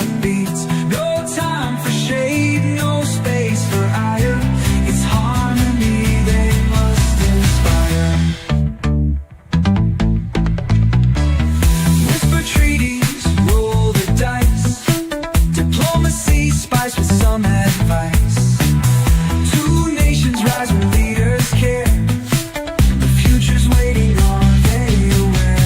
the beats. No time for shade, no space for ire. It's harmony they must inspire. Whisper treaties, roll the dice. Diplomacy spiced with some advice. Two nations rise when leaders care. The future's waiting, are they aware?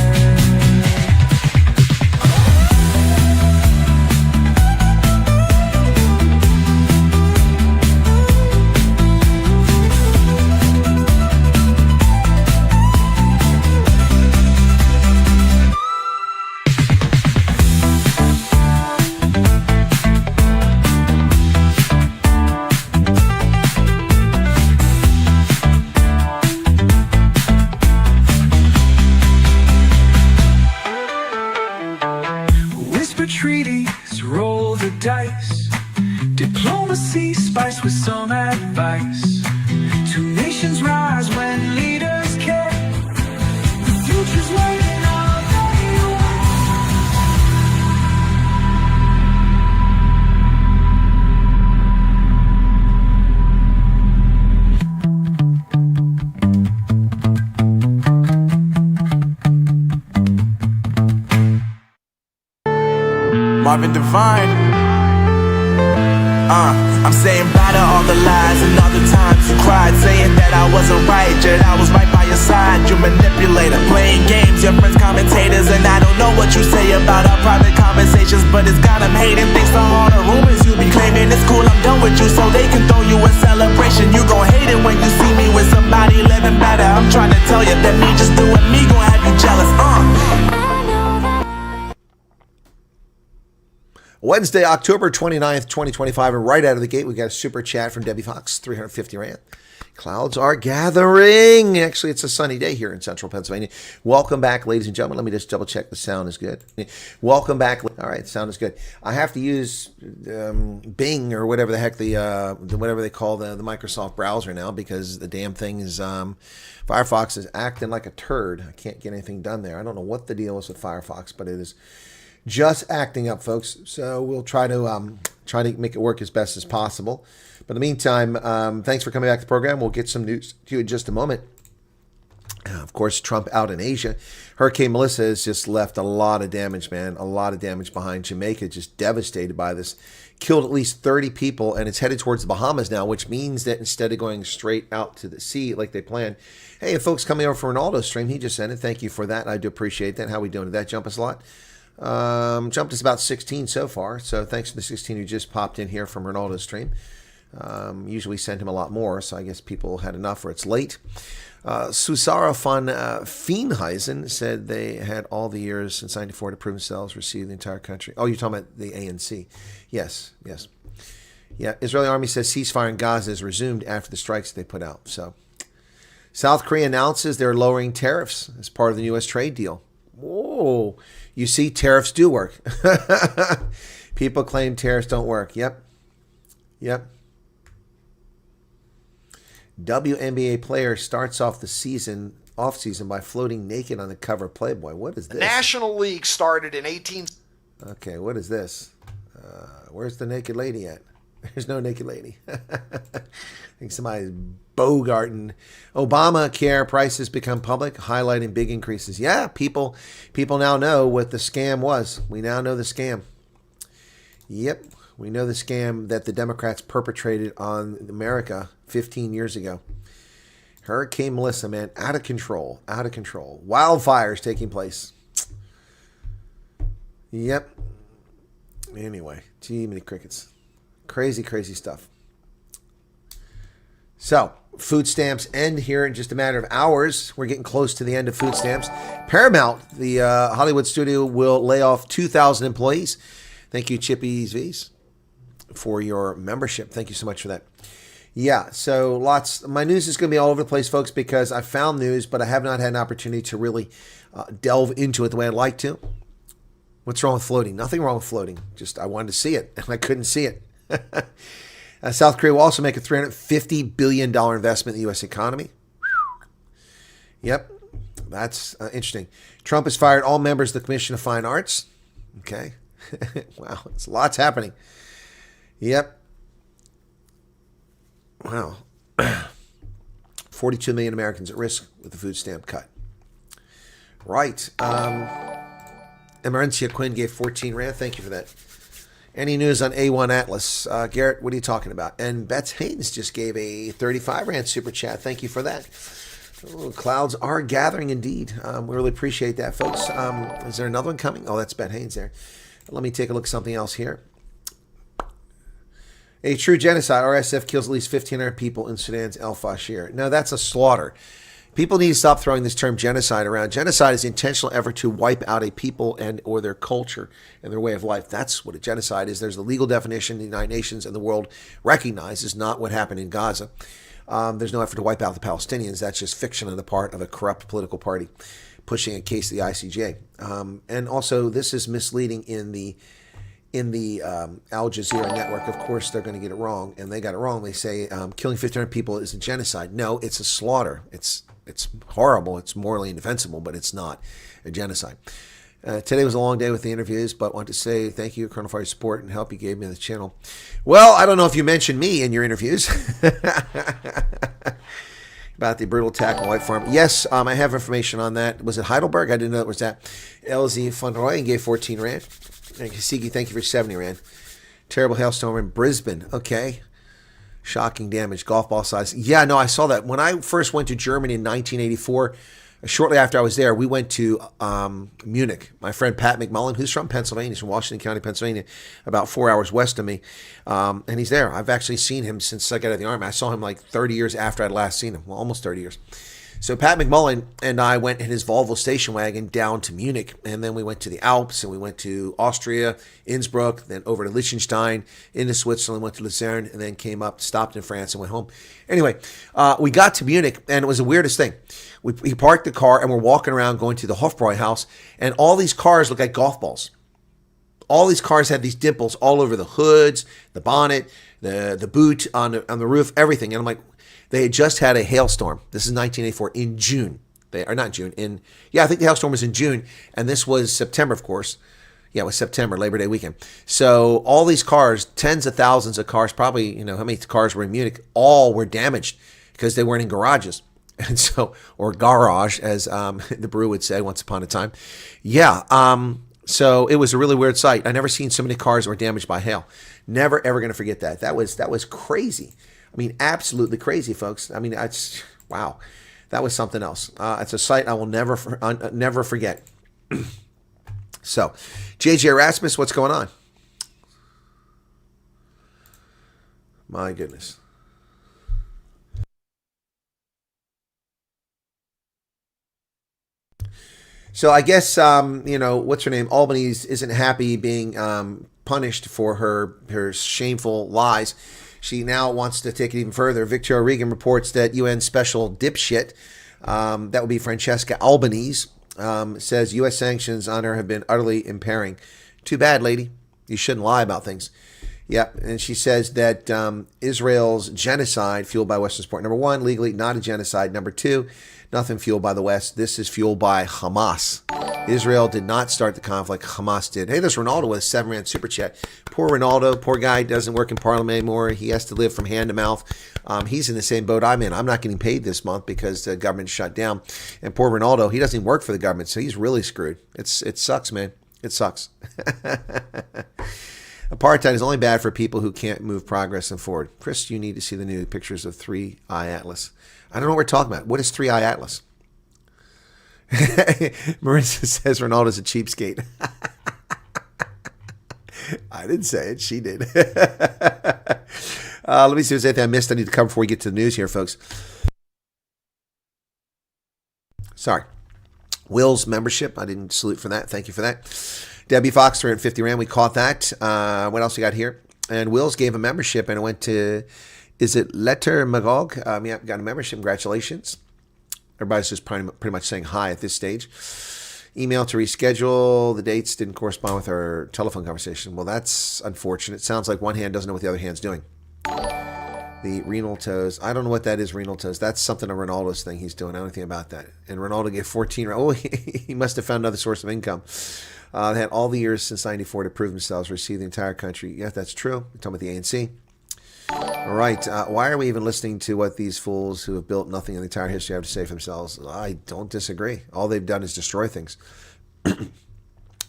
Whisper treaties, roll the dice. Diplomacy spiced with some advice. Two nations rise when leaders care. The future's waiting, are they aware? Marvin Devine. I'm saying bye to all the lies and all the times you cried, saying that I wasn't right, yet I was right by your side. You manipulator, playing games, your friends commentators, and I don't know what you say about our private conversations, but it's got them hating. Thanks to all the rumors you be claiming. It's cool, I'm done with you, so they can throw you a celebration. You gon' hate it when you see me with somebody living better. I'm trying to tell you that me just doing me gon' have you jealous. Wednesday, October 29th, 2025, and right out of the gate, we got a super chat from Debbie Fox, 350 Rand. Clouds are gathering. Actually, it's a sunny day here in central Pennsylvania. Welcome back, ladies and gentlemen. Let me just double check the sound is good. Welcome back. All right, sound is good. I have to use Bing or whatever the heck whatever they call the Microsoft browser now, because the damn thing is Firefox is acting like a turd. I can't get anything done there. I don't know what the deal is with Firefox, but it is just acting up, folks. So we'll try to make it work as best as possible. But in the meantime, thanks for coming back to the program. We'll get some news to you in just a moment. Of course, Trump out in Asia. Hurricane Melissa has just left a lot of damage, man. A lot of damage behind Jamaica, just devastated by this. Killed at least 30 people, and it's headed towards the Bahamas now, which means that instead of going straight out to the sea like they planned, hey, and folks coming over for Ronaldo's stream, he just sent it. Thank you for that. I do appreciate that. How we doing? Did that jump us a lot? Jumped us about 16 so far, so thanks to the 16 who just popped in here from Ronaldo's stream. Usually send him a lot more, so I guess people had enough or it's late. Susara von Feenheisen said they had all the years since 94 to prove themselves, receive the entire country. Oh, you're talking about the ANC. Yes. Yeah, Israeli army says ceasefire in Gaza is resumed after the strikes they put out. So, South Korea announces they're lowering tariffs as part of the U.S. trade deal. Whoa. You see, tariffs do work. People claim tariffs don't work. Yep. WNBA player starts off the off-season by floating naked on the cover of Playboy. What is this? The National League started in 18... Okay, what is this? Where's the naked lady at? There's no naked lady. I think somebody's bogarting. Obamacare prices become public, highlighting big increases. Yeah, people now know what the scam was. We now know the scam. Yep, we know the scam that the Democrats perpetrated on America 15 years ago. Hurricane Melissa, man, out of control. Wildfires taking place. Yep. Anyway, gee, many crickets. Crazy stuff. So, food stamps end here in just a matter of hours. We're getting close to the end of food stamps. Paramount, the Hollywood studio, will lay off 2,000 employees. Thank you, Chippy's V's, for your membership. Thank you so much for that. Yeah, so my news is going to be all over the place, folks, because I found news, but I have not had an opportunity to really delve into it the way I'd like to. What's wrong with floating? Nothing wrong with floating. Just I wanted to see it, and I couldn't see it. South Korea will also make a $350 billion investment in the U.S. economy. Yep, that's interesting. Trump has fired all members of the Commission of Fine Arts. Okay. Wow, it's lots happening. Yep. Wow. 42 million Americans at risk with the food stamp cut. Right. Emerencia Quinn gave 14 Rand. Thank you for that. Any news on A1 Atlas? Garrett, what are you talking about? And Bets Haynes just gave a 35 Rand super chat. Thank you for that. Oh, clouds are gathering indeed. We really appreciate that, folks. Is there another one coming? Oh, that's Bet Haynes there. Let me take a look at something else here. A true genocide. RSF kills at least 1,500 people in Sudan's El Fasher. No, that's a slaughter. People need to stop throwing this term genocide around. Genocide is the intentional effort to wipe out a people and or their culture and their way of life. That's what a genocide is. There's a legal definition the United Nations and the world recognizes, not what happened in Gaza. There's no effort to wipe out the Palestinians. That's just fiction on the part of a corrupt political party pushing a case to the ICJ. And also, this is misleading in the Al Jazeera network. Of course, they're going to get it wrong, and they got it wrong. They say killing 1,500 people is a genocide. No, it's a slaughter. It's horrible. It's morally indefensible, but it's not a genocide. Today was a long day with the interviews, but want to say thank you, Colonel, for your support and help you gave me the channel. Well, I don't know if you mentioned me in your interviews. About the brutal attack on White Farm. Yes, I have information on that. Was it Heidelberg? I didn't know it was that. LZ Funroy gave 14 Rand. And Kasigi, thank you for 70 Rand. Terrible hailstorm in Brisbane. Okay. Shocking damage. Golf ball size. Yeah, no, I saw that. When I first went to Germany in 1984, shortly after I was there, we went to Munich. My friend Pat McMullen, who's from Pennsylvania, he's from Washington County, Pennsylvania, about 4 hours west of me. And he's there. I've actually seen him since I got out of the Army. I saw him like 30 years after I'd last seen him. Well, almost 30 years. So Pat McMullen and I went in his Volvo station wagon down to Munich, and then we went to the Alps, and we went to Austria, Innsbruck, then over to Liechtenstein, into Switzerland, went to Lucerne, and then came up, stopped in France, and went home. Anyway, we got to Munich, and it was the weirdest thing. We parked the car, and we're walking around going to the Hofbräu house, and all these cars look like golf balls. All these cars had these dimples all over the hoods, the bonnet, the boot on the roof, everything. And I'm like, they had just had a hailstorm. This is 1984 in June. I think the hailstorm was in June, and this was September, of course. Yeah, it was September, Labor Day weekend. So all these cars, tens of thousands of cars, probably, how many cars were in Munich, all were damaged because they weren't in garages. And so, or garage, as the brew would say once upon a time. Yeah, so it was a really weird sight. I never seen so many cars that were damaged by hail. Never, ever going to forget that. That was crazy. I mean, absolutely crazy, folks. I mean, wow. That was something else. It's a sight I will never forget. So, JJ Erasmus, what's going on? My goodness. So I guess, what's her name? Albanese isn't happy being punished for her shameful lies. She now wants to take it even further. Victoria Regan reports that UN special dipshit, that would be Francesca Albanese, says U.S. sanctions on her have been utterly impairing. Too bad, lady. You shouldn't lie about things. Yep, and she says that Israel's genocide fueled by Western support. Number one, legally not a genocide. Number two, nothing fueled by the West. This is fueled by Hamas. Israel did not start the conflict. Hamas did. Hey, there's Ronaldo with a 7 Rand super chat. Poor Ronaldo. Poor guy doesn't work in Parliament anymore. He has to live from hand to mouth. He's in the same boat I'm in. I'm not getting paid this month because the government shut down. And poor Ronaldo, he doesn't even work for the government, so he's really screwed. It sucks, man. It sucks. Apartheid is only bad for people who can't move progress and forward. Chris, you need to see the new pictures of 3-Eye Atlas. I don't know what we're talking about. What is 3-Eye Atlas? Marissa says Ronaldo's a cheapskate. I didn't say it. She did. Let me see if there's anything I missed I need to cover before we get to the news here, folks. Sorry. Will's membership. I didn't salute for that. Thank you for that. Debbie Fox, 350 Rand. We caught that. What else we got here? And Will's gave a membership, and it went to, is it Letter Magog? Yeah, got a membership. Congratulations. Everybody's just pretty much saying hi at this stage. Email to reschedule. The dates didn't correspond with our telephone conversation. Well, that's unfortunate. It sounds like one hand doesn't know what the other hand's doing. The renal toes. I don't know what that is, renal toes. That's something of Ronaldo's thing he's doing. I don't know anything about that. And Ronaldo gave 14. Oh, he must have found another source of income. They had all the years since 94 to prove themselves, receive the entire country. Yeah, that's true. We're talking about the ANC. All right. Why are we even listening to what these fools who have built nothing in the entire history have to say for themselves? I don't disagree. All they've done is destroy things.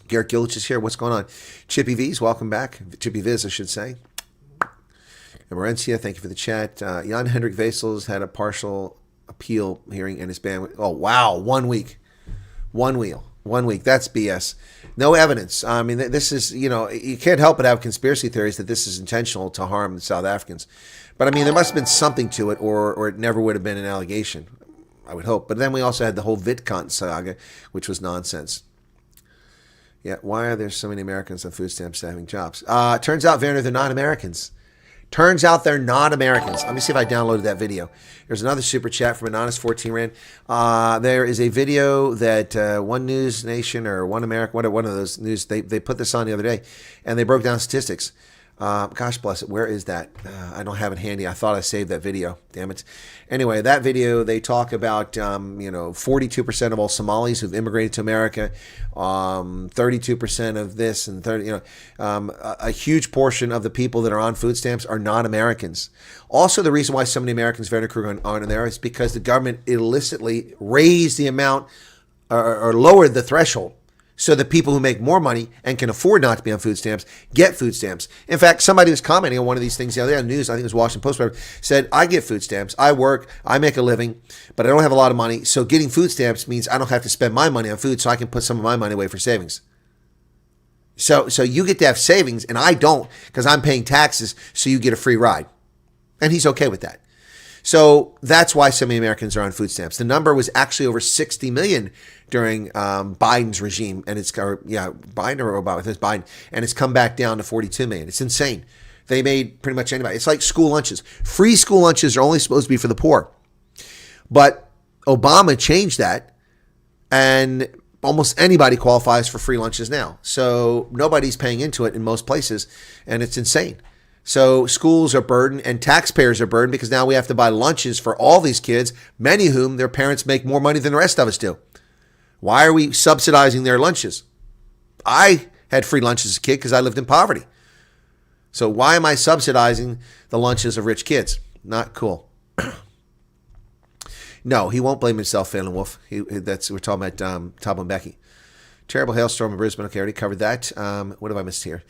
Garrett Gillich is here. What's going on? Chippy V's, welcome back. Chippy Viz, I should say. And Marencia, thank you for the chat. Jan Hendrik Vesels had a partial appeal hearing and his band. Oh, wow. 1 week. 1 week. That's BS. No evidence. I mean, this is, you can't help but have conspiracy theories that this is intentional to harm the South Africans. But I mean, there must have been something to it, or it never would have been an allegation, I would hope. But then we also had the whole VidCon saga, which was nonsense. Yeah, why are there so many Americans on food stamps having jobs? Turns out, Werner, they're not Americans. Turns out they're not Americans. Let me see if I downloaded that video. There's another super chat from Anonymous 14 Rand. There is a video that One News Nation or One America, one of those news, they put this on the other day, and they broke down statistics. Gosh bless it. Where is that? I don't have it handy. I thought I saved that video. Damn it. Anyway, that video, they talk about, 42% of all Somalis who've immigrated to America, 32% of this, and 30, a huge portion of the people that are on food stamps are not Americans. Also, the reason why so many Americans, Werner Kruger, aren't in there is because the government illicitly raised the amount or lowered the threshold. So the people who make more money and can afford not to be on food stamps get food stamps. In fact, somebody was commenting on one of these things the other day on the news, I think it was Washington Post, whatever, said, I get food stamps, I work, I make a living, but I don't have a lot of money. So getting food stamps means I don't have to spend my money on food, so I can put some of my money away for savings. So you get to have savings, and I don't because I'm paying taxes, so you get a free ride. And he's okay with that. So that's why so many Americans are on food stamps. The number was actually over 60 million during Biden's regime, and Biden or Obama, it's Biden, and it's come back down to 42 million. It's insane. They made pretty much anybody. It's like school lunches. Free school lunches are only supposed to be for the poor. But Obama changed that, and almost anybody qualifies for free lunches now. So nobody's paying into it in most places, and it's insane. So schools are burdened and taxpayers are burdened because now we have to buy lunches for all these kids, many of whom their parents make more money than the rest of us do. Why are we subsidizing their lunches? I had free lunches as a kid because I lived in poverty. So why am I subsidizing the lunches of rich kids? Not cool. No, he won't blame himself, Phelan Wolf. We're talking about Thabo Mbeki. Terrible hailstorm in Brisbane. Okay, I already covered that. What have I missed here?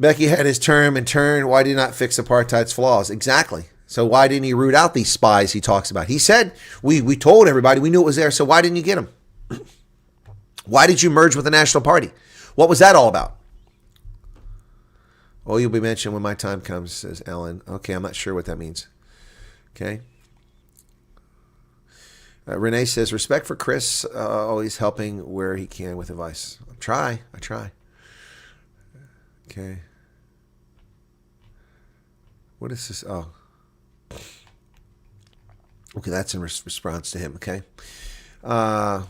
Mbeki had his term in turn. Why did he not fix apartheid's flaws? Exactly. So why didn't he root out these spies he talks about? He said, we told everybody, we knew it was there, so why didn't you get them? Why did you merge with the National Party? What was that all about? Oh, you'll be mentioned when my time comes, says Ellen. Okay, I'm not sure what that means. Okay. Renee says, respect for Chris, always helping where he can with advice. I try. Okay. What is this? Oh. Okay, that's in response to him, okay? Yeah,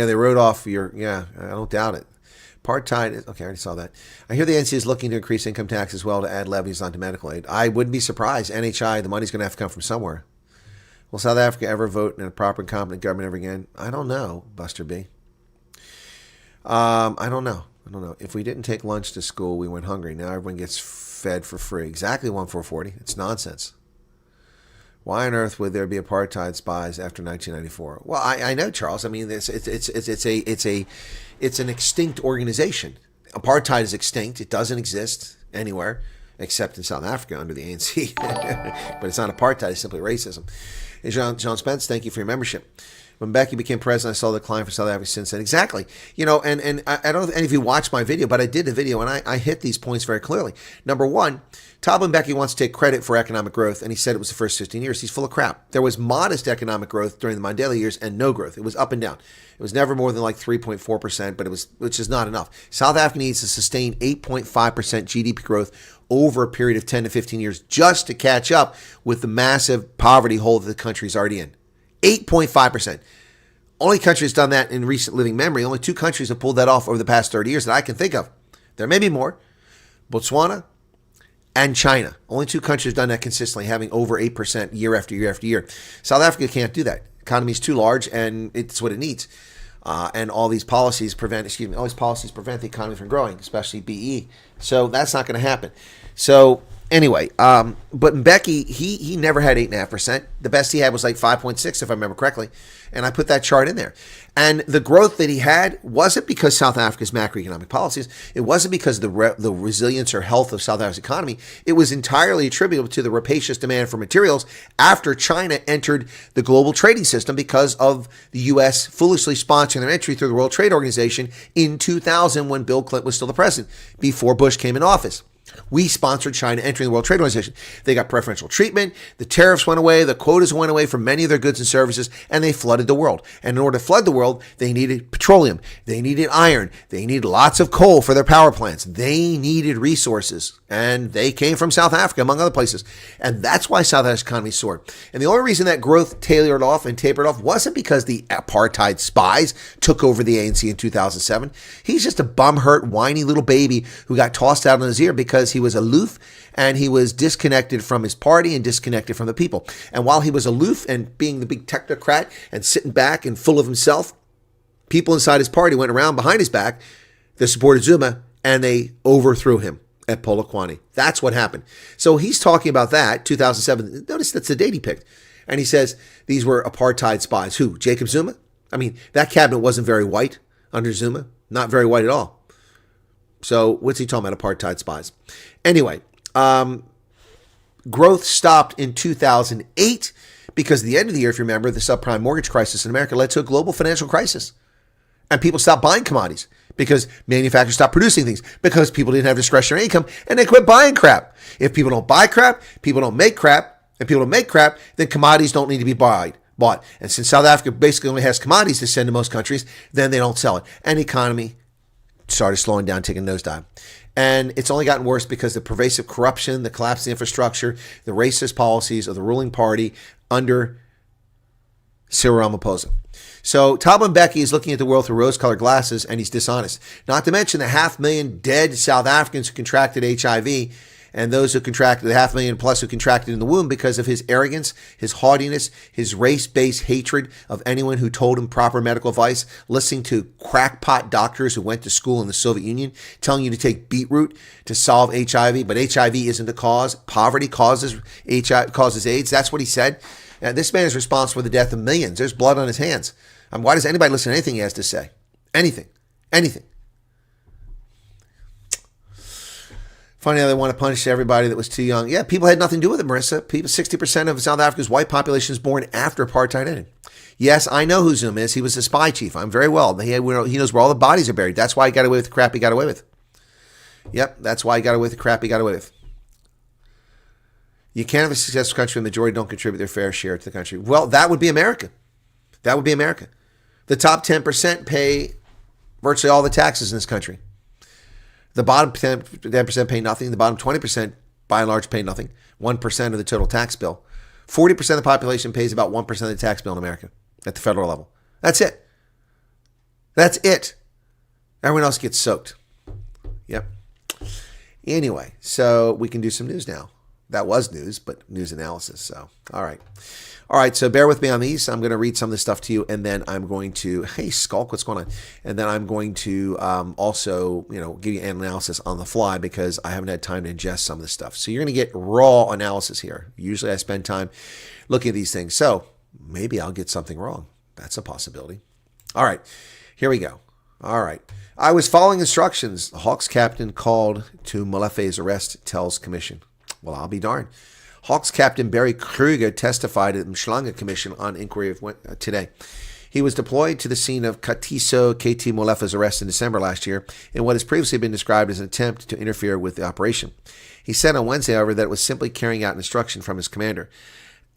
they wrote off I don't doubt it. Apartheid, okay, I already saw that. I hear the ANC is looking to increase income tax as well to add levies onto medical aid. I wouldn't be surprised. NHI, the money's going to have to come from somewhere. Will South Africa ever vote in a proper and competent government ever again? I don't know, Buster B. I don't know. If we didn't take lunch to school, we went hungry. Now everyone gets fed for free. Exactly 1,440. It's nonsense. Why on earth would there be apartheid spies after 1994? Well, I know, Charles. I mean, it's an extinct organization. Apartheid is extinct. It doesn't exist anywhere except in South Africa under the ANC. But it's not apartheid. It's simply racism. Hey, John Spence, thank you for your membership. When Mbeki became president, I saw the decline for South Africa since then. Exactly. And I don't know if any of you watched my video, but I did the video, and I hit these points very clearly. Number one, Thabo Mbeki wants to take credit for economic growth, and he said it was the first 15 years. He's full of crap. There was modest economic growth during the Mandela years and no growth. It was up and down. It was never more than like 3.4%, which is not enough. South Africa needs to sustain 8.5% GDP growth over a period of 10 to 15 years just to catch up with the massive poverty hole that the country's already in. 8.5%. Only country that's done that in recent living memory. Only two countries have pulled that off over the past 30 years that I can think of. There may be more. Botswana and China. Only two countries have done that consistently, having over 8% year after year after year. South Africa can't do that. Economy's too large, and it's what it needs. And all these policies prevent the economy from growing, especially BE. So that's not going to happen. So anyway, but Mbeki, he never had 8.5%. The best he had was like 5.6, if I remember correctly. And I put that chart in there. And the growth that he had wasn't because South Africa's macroeconomic policies. It wasn't because of the resilience or health of South Africa's economy. It was entirely attributable to the rapacious demand for materials after China entered the global trading system because of the U.S. foolishly sponsoring their entry through the World Trade Organization in 2000 when Bill Clinton was still the president, before Bush came in office. We sponsored China entering the World Trade Organization. They got preferential treatment, the tariffs went away, the quotas went away for many of their goods and services, and they flooded the world. And in order to flood the world, they needed petroleum, they needed iron, they needed lots of coal for their power plants, they needed resources, and they came from South Africa, among other places. And that's why South Africa's economy soared. And the only reason that growth tapered off wasn't because the apartheid spies took over the ANC in 2007. He's just a bum-hurt, whiny little baby who got tossed out on his ear because he was aloof and he was disconnected from his party and disconnected from the people. And while he was aloof and being the big technocrat and sitting back and full of himself, people inside his party went around behind his back, they supported Zuma, and they overthrew him at Polokwane. That's what happened. So he's talking about that, 2007. Notice that's the date he picked. And he says these were apartheid spies. Who? Jacob Zuma? I mean, that cabinet wasn't very white under Zuma. Not very white at all. So what's he talking about, apartheid spies? Anyway, growth stopped in 2008 because at the end of the year, if you remember, the subprime mortgage crisis in America led to a global financial crisis. And people stopped buying commodities because manufacturers stopped producing things because people didn't have discretionary income and they quit buying crap. If people don't buy crap, people don't make crap, and people don't make crap, then commodities don't need to be bought. And since South Africa basically only has commodities to send to most countries, then they don't sell it. And the economy started slowing down, taking a nosedive. And it's only gotten worse because the pervasive corruption, the collapse of the infrastructure, the racist policies of the ruling party under Cyril Ramaphosa. So Thabo Mbeki is looking at the world through rose-colored glasses, and he's dishonest. Not to mention the 500,000 dead South Africans who contracted HIV, and those who contracted, the 500,000 plus who contracted in the womb because of his arrogance, his haughtiness, his race-based hatred of anyone who told him proper medical advice, listening to crackpot doctors who went to school in the Soviet Union, telling you to take beetroot to solve HIV, but HIV isn't the cause. Poverty causes AIDS. That's what he said. This man is responsible for the death of millions. There's blood on his hands. Why does anybody listen to anything he has to say? Anything. Funny how they want to punish everybody that was too young. Yeah, people had nothing to do with it, Marissa. 60% of South Africa's white population is born after apartheid ended. Yes, I know who Zuma is. He was a spy chief. I'm very well. He knows where all the bodies are buried. That's why he got away with the crap he got away with. Yep, that's why he got away with the crap he got away with. You can't have a successful country when the majority don't contribute their fair share to the country. Well, that would be America. That would be America. The top 10% pay virtually all the taxes in this country. The bottom 10% pay nothing. The bottom 20%, by and large, pay nothing. 1% of the total tax bill. 40% of the population pays about 1% of the tax bill in America at the federal level. That's it. That's it. Everyone else gets soaked. Yep. Anyway, so we can do some news now. That was news, but news analysis. So, all right. All right, so bear with me on these. I'm going to read some of this stuff to you, and then I'm going to, hey, Skulk, what's going on? And then I'm going to also, give you an analysis on the fly because I haven't had time to ingest some of this stuff. So you're going to get raw analysis here. Usually I spend time looking at these things. So maybe I'll get something wrong. That's a possibility. All right, here we go. All right. I was following instructions. The Hawks captain called to Molefe's arrest, tells commission. Well, I'll be darned. Hawks captain Barry Kruger testified at the Mshlanga Commission on inquiry today. He was deployed to the scene of Katiso KT Molefe's arrest in December last year in what has previously been described as an attempt to interfere with the operation. He said on Wednesday, however, that it was simply carrying out an instruction from his commander.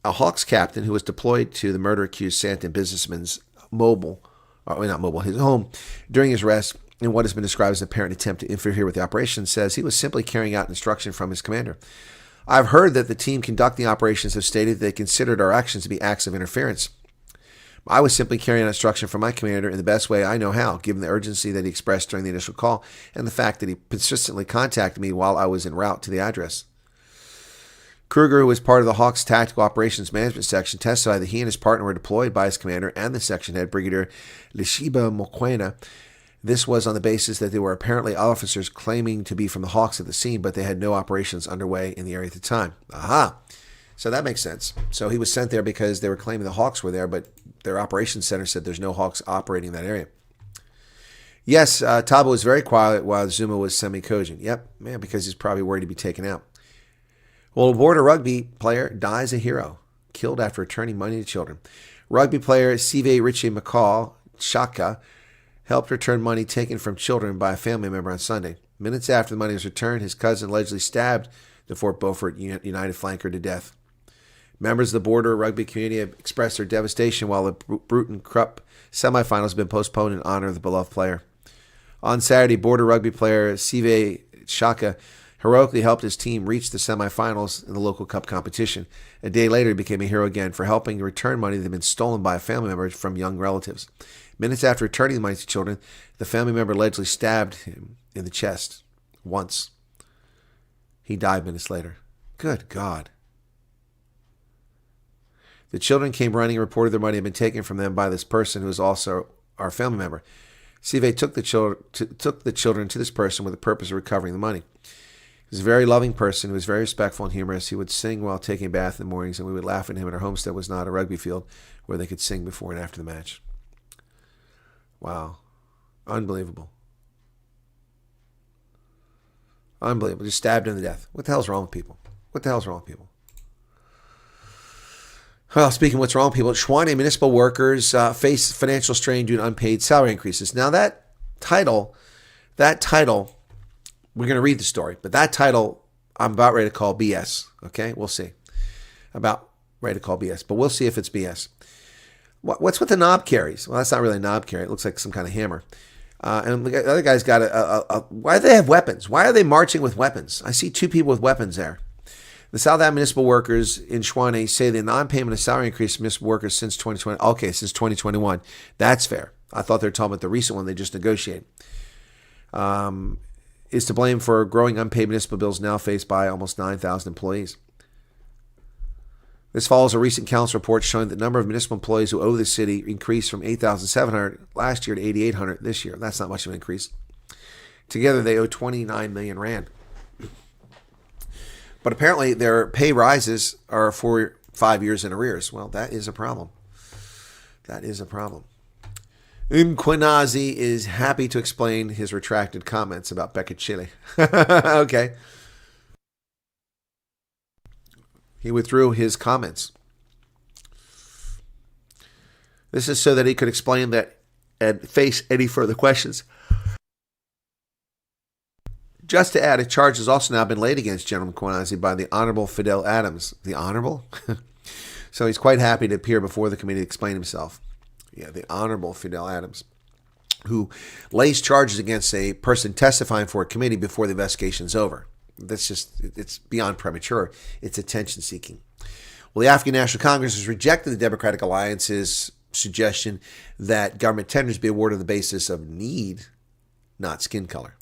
A Hawks captain who was deployed to the murder-accused Santon businessman's his home during his arrest in what has been described as an apparent attempt to interfere with the operation says he was simply carrying out an instruction from his commander. I've heard that the team conducting operations have stated they considered our actions to be acts of interference. I was simply carrying out instruction from my commander in the best way I know how, given the urgency that he expressed during the initial call and the fact that he persistently contacted me while I was en route to the address. Kruger, who was part of the Hawks Tactical Operations Management Section, testified that he and his partner were deployed by his commander and the section head, Brigadier Lishiba Mokwena. This was on the basis that they were apparently officers claiming to be from the Hawks at the scene, but they had no operations underway in the area at the time. Aha! So that makes sense. So he was sent there because they were claiming the Hawks were there, but their operations center said there's no Hawks operating in that area. Yes, Thabo was very quiet while Zuma was semi-cogent. Yep, man, because he's probably worried to be taken out. Well, a border rugby player dies a hero, killed after returning money to children. Rugby player Sive Richie McCall, Shaka, helped return money taken from children by a family member on Sunday. Minutes after the money was returned, his cousin allegedly stabbed the Fort Beaufort United flanker to death. Members of the border rugby community have expressed their devastation while the Bruton Cup semifinals have been postponed in honor of the beloved player. On Saturday, border rugby player Sive Shaka heroically helped his team reach the semifinals in the local cup competition. A day later, he became a hero again for helping return money that had been stolen by a family member from young relatives. Minutes after returning the money to children, the family member allegedly stabbed him in the chest once. He died minutes later. Good God. The children came running and reported their money had been taken from them by this person who was also our family member. Sive took the children to this person with the purpose of recovering the money. He was a very loving person who was very respectful and humorous. He would sing while taking a bath in the mornings, and we would laugh at him, and our homestead was not a rugby field where they could sing before and after the match. Wow. Unbelievable. Unbelievable. Just stabbed him to death. What the hell's wrong with people? What the hell's wrong with people? Well, speaking of what's wrong with people, Shawinigan municipal workers face financial strain due to unpaid salary increases. Now that title, we're going to read the story, but that title I'm about ready to call BS. Okay, we'll see. About ready to call BS, but we'll see if it's BS. What's with the knob carries? Well, that's not really a knob carry. It looks like some kind of hammer. And the other guy's got why do they have weapons? Why are they marching with weapons? I see two people with weapons there. The South African municipal workers in Shawinigan say the non-payment of salary increase for municipal workers since 2020. Okay, since 2021. That's fair. I thought they were talking about the recent one they just negotiated. Is to blame for growing unpaid municipal bills now faced by almost 9,000 employees. This follows a recent council report showing that the number of municipal employees who owe the city increased from 8,700 last year to 8,800 this year. That's not much of an increase. Together, they owe 29 million rand. But apparently, their pay rises are for 5 years in arrears. Well, that is a problem. That is a problem. Mkhwanazi is happy to explain his retracted comments about Mbeki Chile. Okay. He withdrew his comments. This is so that he could explain that and face any further questions. Just to add, a charge has also now been laid against General Mkhwanazi by the Honorable Fidel Adams. The Honorable? So he's quite happy to appear before the committee to explain himself. Yeah, the Honorable Fidel Adams, who lays charges against a person testifying for a committee before the investigation is over. That's just, it's beyond premature. It's attention-seeking. Well, the African National Congress has rejected the Democratic Alliance's suggestion that government tenders be awarded on the basis of need, not skin color.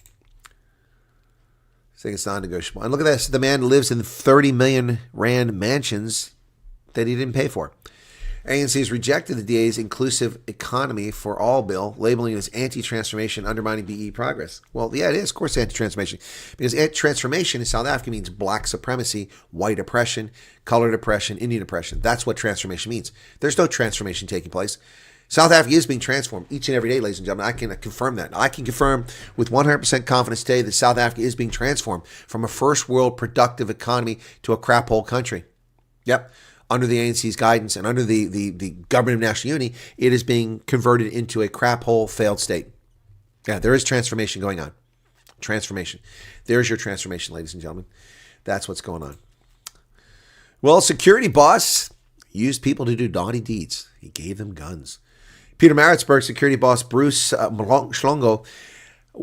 I think it's non-negotiable. And look at this. The man lives in 30 million rand mansions that he didn't pay for. ANC has rejected the DA's inclusive economy for all bill, labeling it as anti-transformation, undermining BE progress. Well, yeah, it is, of course, anti-transformation. Because transformation in South Africa means black supremacy, white oppression, colored oppression, Indian oppression. That's what transformation means. There's no transformation taking place. South Africa is being transformed each and every day, ladies and gentlemen. I can confirm that. I can confirm with 100% confidence today that South Africa is being transformed from a first world productive economy to a crap hole country. Yep. Under the ANC's guidance and under the government of national unity, it is being converted into a crap hole failed state. Yeah, there is transformation going on. Transformation. There's your transformation, ladies and gentlemen. That's what's going on. Well, security boss used people to do naughty deeds. He gave them guns. Pietermaritzburg security boss Bruce Schlongo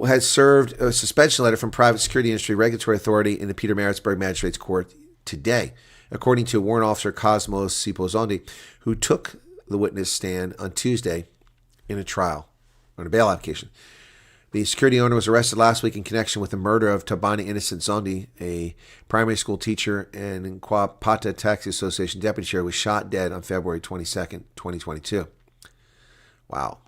has served a suspension letter from Private Security Industry Regulatory Authority in the Pietermaritzburg Magistrates Court today, according to warrant officer Cosmos Sipozondi, who took the witness stand on Tuesday in a trial on a bail application. The security owner was arrested last week in connection with the murder of Tabani Innocent Zondi, a primary school teacher and Nkwapata Taxi Association deputy chair, was shot dead on February 22nd, 2022. Wow.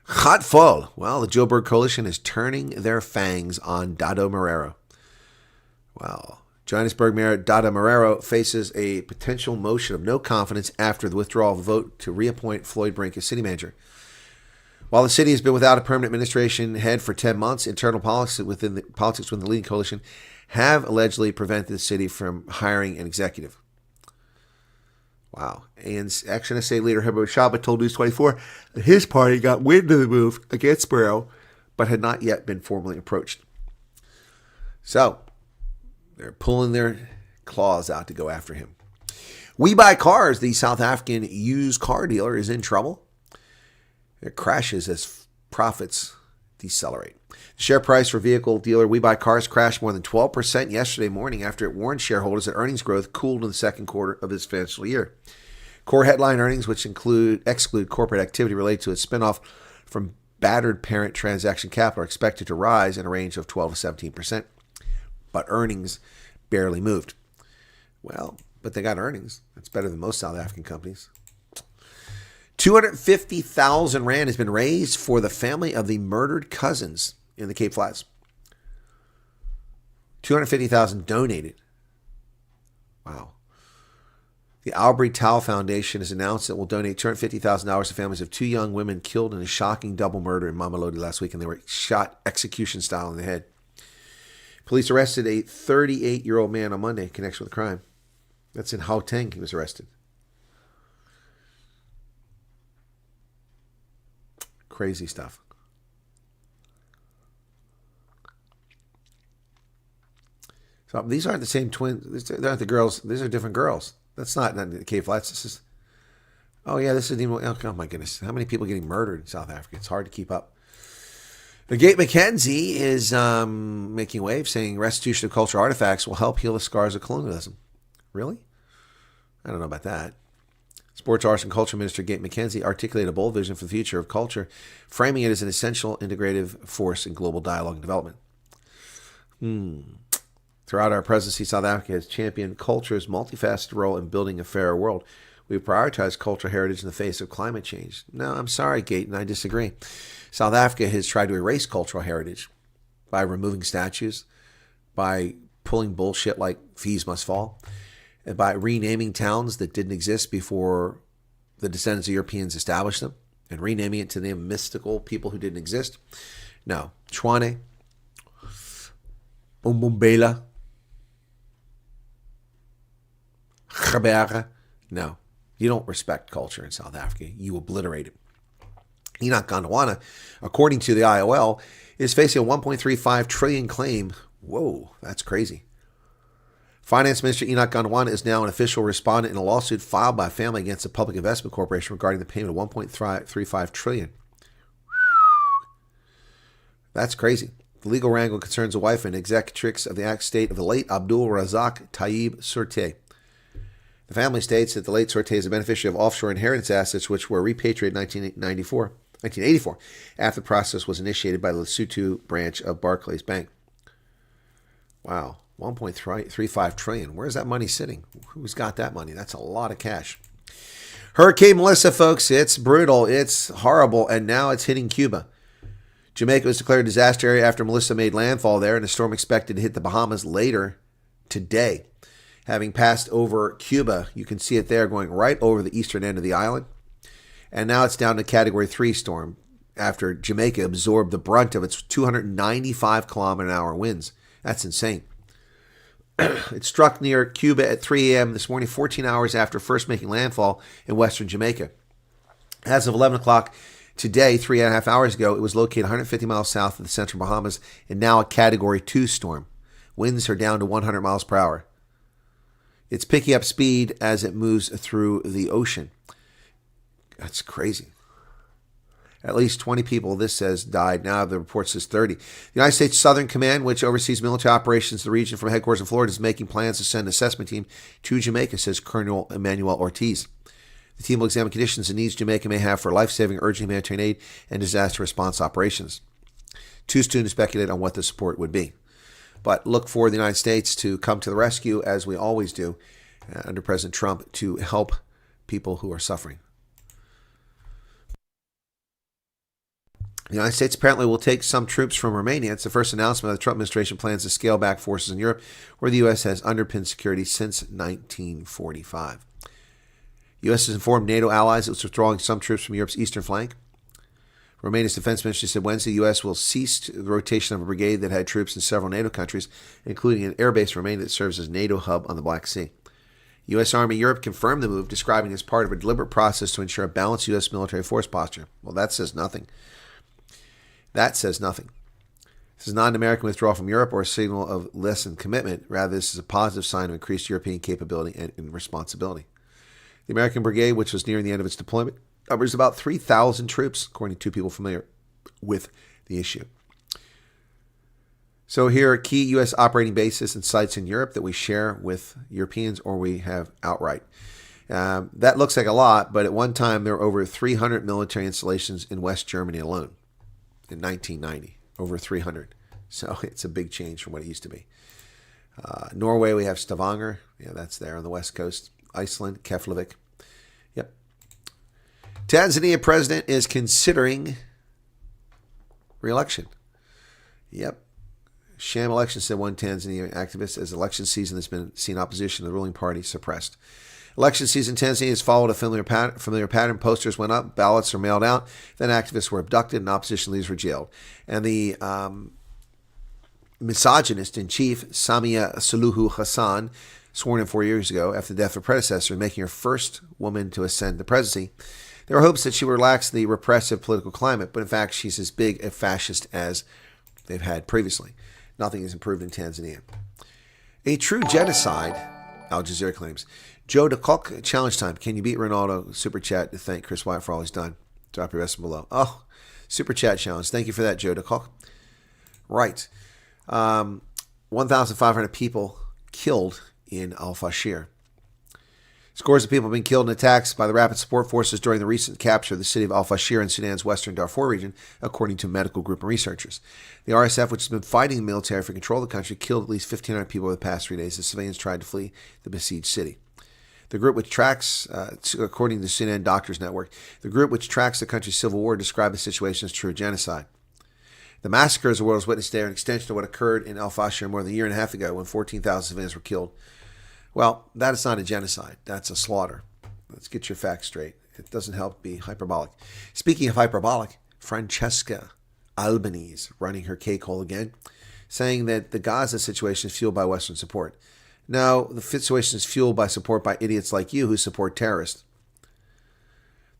Hot full. Well, the Joburg Coalition is turning their fangs on Dado Marrero. Well, Johannesburg Mayor Dado Marrero faces a potential motion of no confidence after the withdrawal of the vote to reappoint Floyd Brink as city manager. While the city has been without a permanent administration head for 10 months, internal politics within the leading coalition have allegedly prevented the city from hiring an executive. Wow. And Action SA leader Herbert Shaba told News 24 that his party got wind of the move against Barrow, but had not yet been formally approached. So, they're pulling their claws out to go after him. We Buy Cars, the South African used car dealer, is in trouble. It crashes as profits decelerate. The share price for vehicle dealer We Buy Cars crashed more than 12% yesterday morning after it warned shareholders that earnings growth cooled in the second quarter of this financial year. Core headline earnings, which exclude corporate activity related to its spinoff from battered parent Transaction Capital, are expected to rise in a range of 12 to 17%, but earnings barely moved. Well, but they got earnings. That's better than most South African companies. 250,000 rand has been raised for the family of the murdered cousins in the Cape Flats. 250,000 donated. Wow. The Aubrey Tau Foundation has announced it will donate $250,000 to families of two young women killed in a shocking double murder in Mamelodi last week, and they were shot execution style in the head. Police arrested a 38-year-old man on Monday in connection with the crime. That's in Gauteng. He was arrested. Crazy stuff. So these aren't the same twins. These aren't the girls. These are different girls. That's not the Cape Flats. This is. Oh yeah, this is even. Oh my goodness, how many people getting murdered in South Africa? It's hard to keep up. The Gate McKenzie is making waves, saying restitution of cultural artifacts will help heal the scars of colonialism. Really? I don't know about that. Sports, Arts, and Culture Minister Gate McKenzie articulated a bold vision for the future of culture, framing it as an essential integrative force in global dialogue and development. Throughout our presidency, South Africa has championed culture's multifaceted role in building a fairer world. We prioritize cultural heritage in the face of climate change. No, I'm sorry, Gate, and I disagree. South Africa has tried to erase cultural heritage by removing statues, by pulling bullshit like fees must fall, and by renaming towns that didn't exist before the descendants of Europeans established them, and renaming it to the mystical people who didn't exist. No. Tshwane, Umbumbela, Gqeberha. No. You don't respect culture in South Africa. You obliterate it. Enoch Gondwana, according to the IOL, is facing a 1.35 trillion claim. Whoa, that's crazy. Finance Minister Enoch Gondwana is now an official respondent in a lawsuit filed by a family against the Public Investment Corporation regarding the payment of 1.35 trillion. That's crazy. The legal wrangle concerns a wife and executrix of the estate of the late Abdul Razak Tayyib Surte. The family states that the late Surte is a beneficiary of offshore inheritance assets which were repatriated in 1984, after the process was initiated by the Lesotho branch of Barclays Bank. Wow. 1.35 trillion. Where's that money sitting? Who's got that money? That's a lot of cash. Hurricane Melissa, folks, it's brutal. It's horrible. And now it's hitting Cuba. Jamaica was declared a disaster area after Melissa made landfall there, and a storm expected to hit the Bahamas later today. Having passed over Cuba, you can see it there going right over the eastern end of the island. And now it's down to Category 3 storm after Jamaica absorbed the brunt of its 295 kilometer an hour winds. That's insane. It struck near Cuba at 3 a.m. this morning, 14 hours after first making landfall in western Jamaica. As of 11 o'clock today, 3.5 hours ago, it was located 150 miles south of the central Bahamas and now a Category 2 storm. Winds are down to 100 miles per hour. It's picking up speed as it moves through the ocean. That's crazy. At least 20 people, this says, died. Now the report says 30. The United States Southern Command, which oversees military operations in the region from headquarters in Florida, is making plans to send an assessment team to Jamaica, says Colonel Emmanuel Ortiz. The team will examine conditions and needs Jamaica may have for life-saving, urgent humanitarian aid and disaster response operations. Too soon to speculate on what the support would be. But look for the United States to come to the rescue, as we always do, under President Trump, to help people who are suffering. The United States apparently will take some troops from Romania. It's the first announcement of the Trump administration plans to scale back forces in Europe, where the U.S. has underpinned security since 1945. The U.S. has informed NATO allies it was withdrawing some troops from Europe's eastern flank. Romania's defense ministry said Wednesday the U.S. will cease the rotation of a brigade that had troops in several NATO countries, including an airbase in Romania that serves as a NATO hub on the Black Sea. U.S. Army Europe confirmed the move, describing it as part of a deliberate process to ensure a balanced U.S. military force posture. Well, that says nothing. That says nothing. This is not an American withdrawal from Europe or a signal of lessened commitment. Rather, this is a positive sign of increased European capability and responsibility. The American brigade, which was nearing the end of its deployment, numbers about 3,000 troops, according to two people familiar with the issue. So here are key U.S. operating bases and sites in Europe that we share with Europeans or we have outright. That looks like a lot, but at one time there were over 300 military installations in West Germany alone. In 1990, over 300. So it's a big change from what it used to be. Norway, we have Stavanger. Yeah, that's there on the west coast. Iceland, Keflavik. Yep. Tanzania president is considering re-election. Yep. Sham election, said one Tanzania activist, as election season has been seen opposition to the ruling party suppressed. Election season in Tanzania has followed a familiar pattern. Posters went up, ballots were mailed out, then activists were abducted, and opposition leaders were jailed. And the misogynist in chief, Samia Suluhu Hassan, sworn in 4 years ago after the death of her predecessor, making her first woman to ascend the presidency. There were hopes that she would relax the repressive political climate, but in fact, she's as big a fascist as they've had previously. Nothing has improved in Tanzania. A true genocide, Al Jazeera claims. Joe DeCock, challenge time. Can you beat Ronaldo? Super chat to thank Chris Wyatt for all he's done. Drop your estimate below. Oh, super chat challenge. Thank you for that, Joe DeCock. Right. 1,500 people killed in Al-Fashir. Scores of people have been killed in attacks by the Rapid Support Forces during the recent capture of the city of Al-Fashir in Sudan's western Darfur region, according to medical group and researchers. The RSF, which has been fighting the military for control of the country, killed at least 1,500 people over the past 3 days as civilians tried to flee the besieged city. The group which tracks, according to the Sudan Doctors Network, the group which tracks the country's civil war described the situation as true genocide. The massacres the world has witnessed today are an extension of what occurred in Al-Fashir more than a year and a half ago when 14,000 civilians were killed. Well, that is not a genocide. That's a slaughter. Let's get your facts straight. It doesn't help be hyperbolic. Speaking of hyperbolic, Francesca Albanese running her cake hole again, saying that the Gaza situation is fueled by Western support. No, the situation is fueled by support by idiots like you who support terrorists.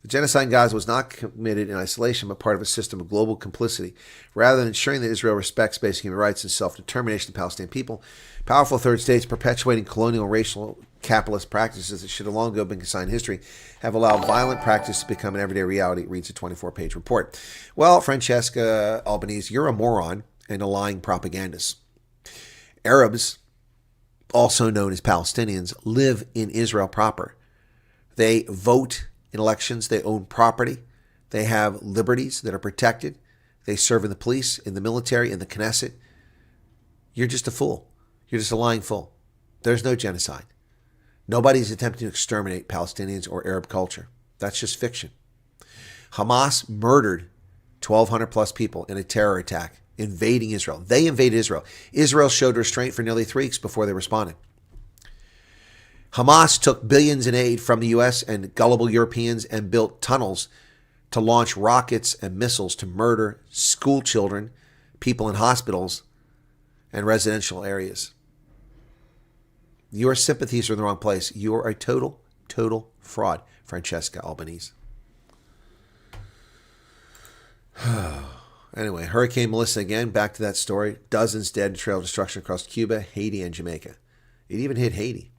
The genocide in Gaza was not committed in isolation, but part of a system of global complicity. Rather than ensuring that Israel respects basic human rights and self-determination of the Palestinian people, powerful third states perpetuating colonial racial capitalist practices that should have long ago been consigned history have allowed violent practice to become an everyday reality, reads a 24-page report. Well, Francesca Albanese, you're a moron and a lying propagandist. Arabs, also known as Palestinians, live in Israel proper. They vote in elections, they own property, they have liberties that are protected, they serve in the police, in the military, in the Knesset. You're just a fool. You're just a lying fool. There's no genocide. Nobody's attempting to exterminate Palestinians or Arab culture. That's just fiction. Hamas murdered 1,200 plus people in a terror attack, invading Israel. They invaded Israel. Israel showed restraint for nearly 3 weeks before they responded. Hamas took billions in aid from the U.S. and gullible Europeans and built tunnels to launch rockets and missiles to murder school children, people in hospitals, and residential areas. Your sympathies are in the wrong place. You are a total fraud, Francesca Albanese. Anyway, Hurricane Melissa again, back to that story. Dozens dead in trail of destruction across Cuba, Haiti, and Jamaica. It even hit Haiti.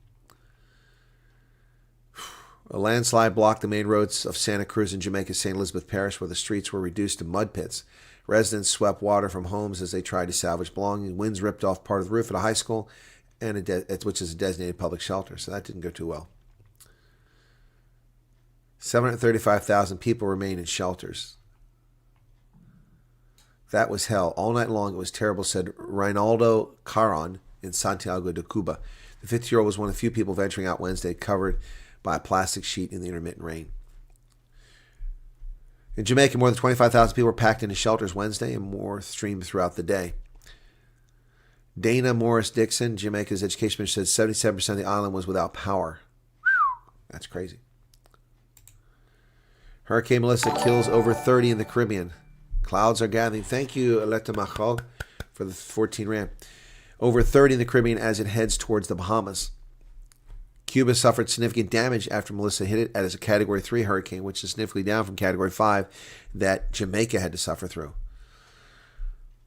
A landslide blocked the main roads of Santa Cruz and Jamaica's St. Elizabeth Parish, where the streets were reduced to mud pits. Residents swept water from homes as they tried to salvage belongings. Winds ripped off part of the roof at a high school, which is a designated public shelter. So that didn't go too well. 735,000 people remain in shelters. That was hell. All night long it was terrible, said Reinaldo Caron in Santiago de Cuba. The 50-year-old was one of the few people venturing out Wednesday, covered by a plastic sheet in the intermittent rain. In Jamaica, more than 25,000 people were packed into shelters Wednesday, and more streamed throughout the day. Dana Morris Dixon, Jamaica's education minister, said 77% of the island was without power. That's crazy. Hurricane Melissa kills over 30 in the Caribbean. Clouds are gathering. Thank you, Aleta Machal, for the 14 rand. Over 30 in the Caribbean as it heads towards the Bahamas. Cuba suffered significant damage after Melissa hit it as a Category 3 hurricane, which is significantly down from Category 5 that Jamaica had to suffer through.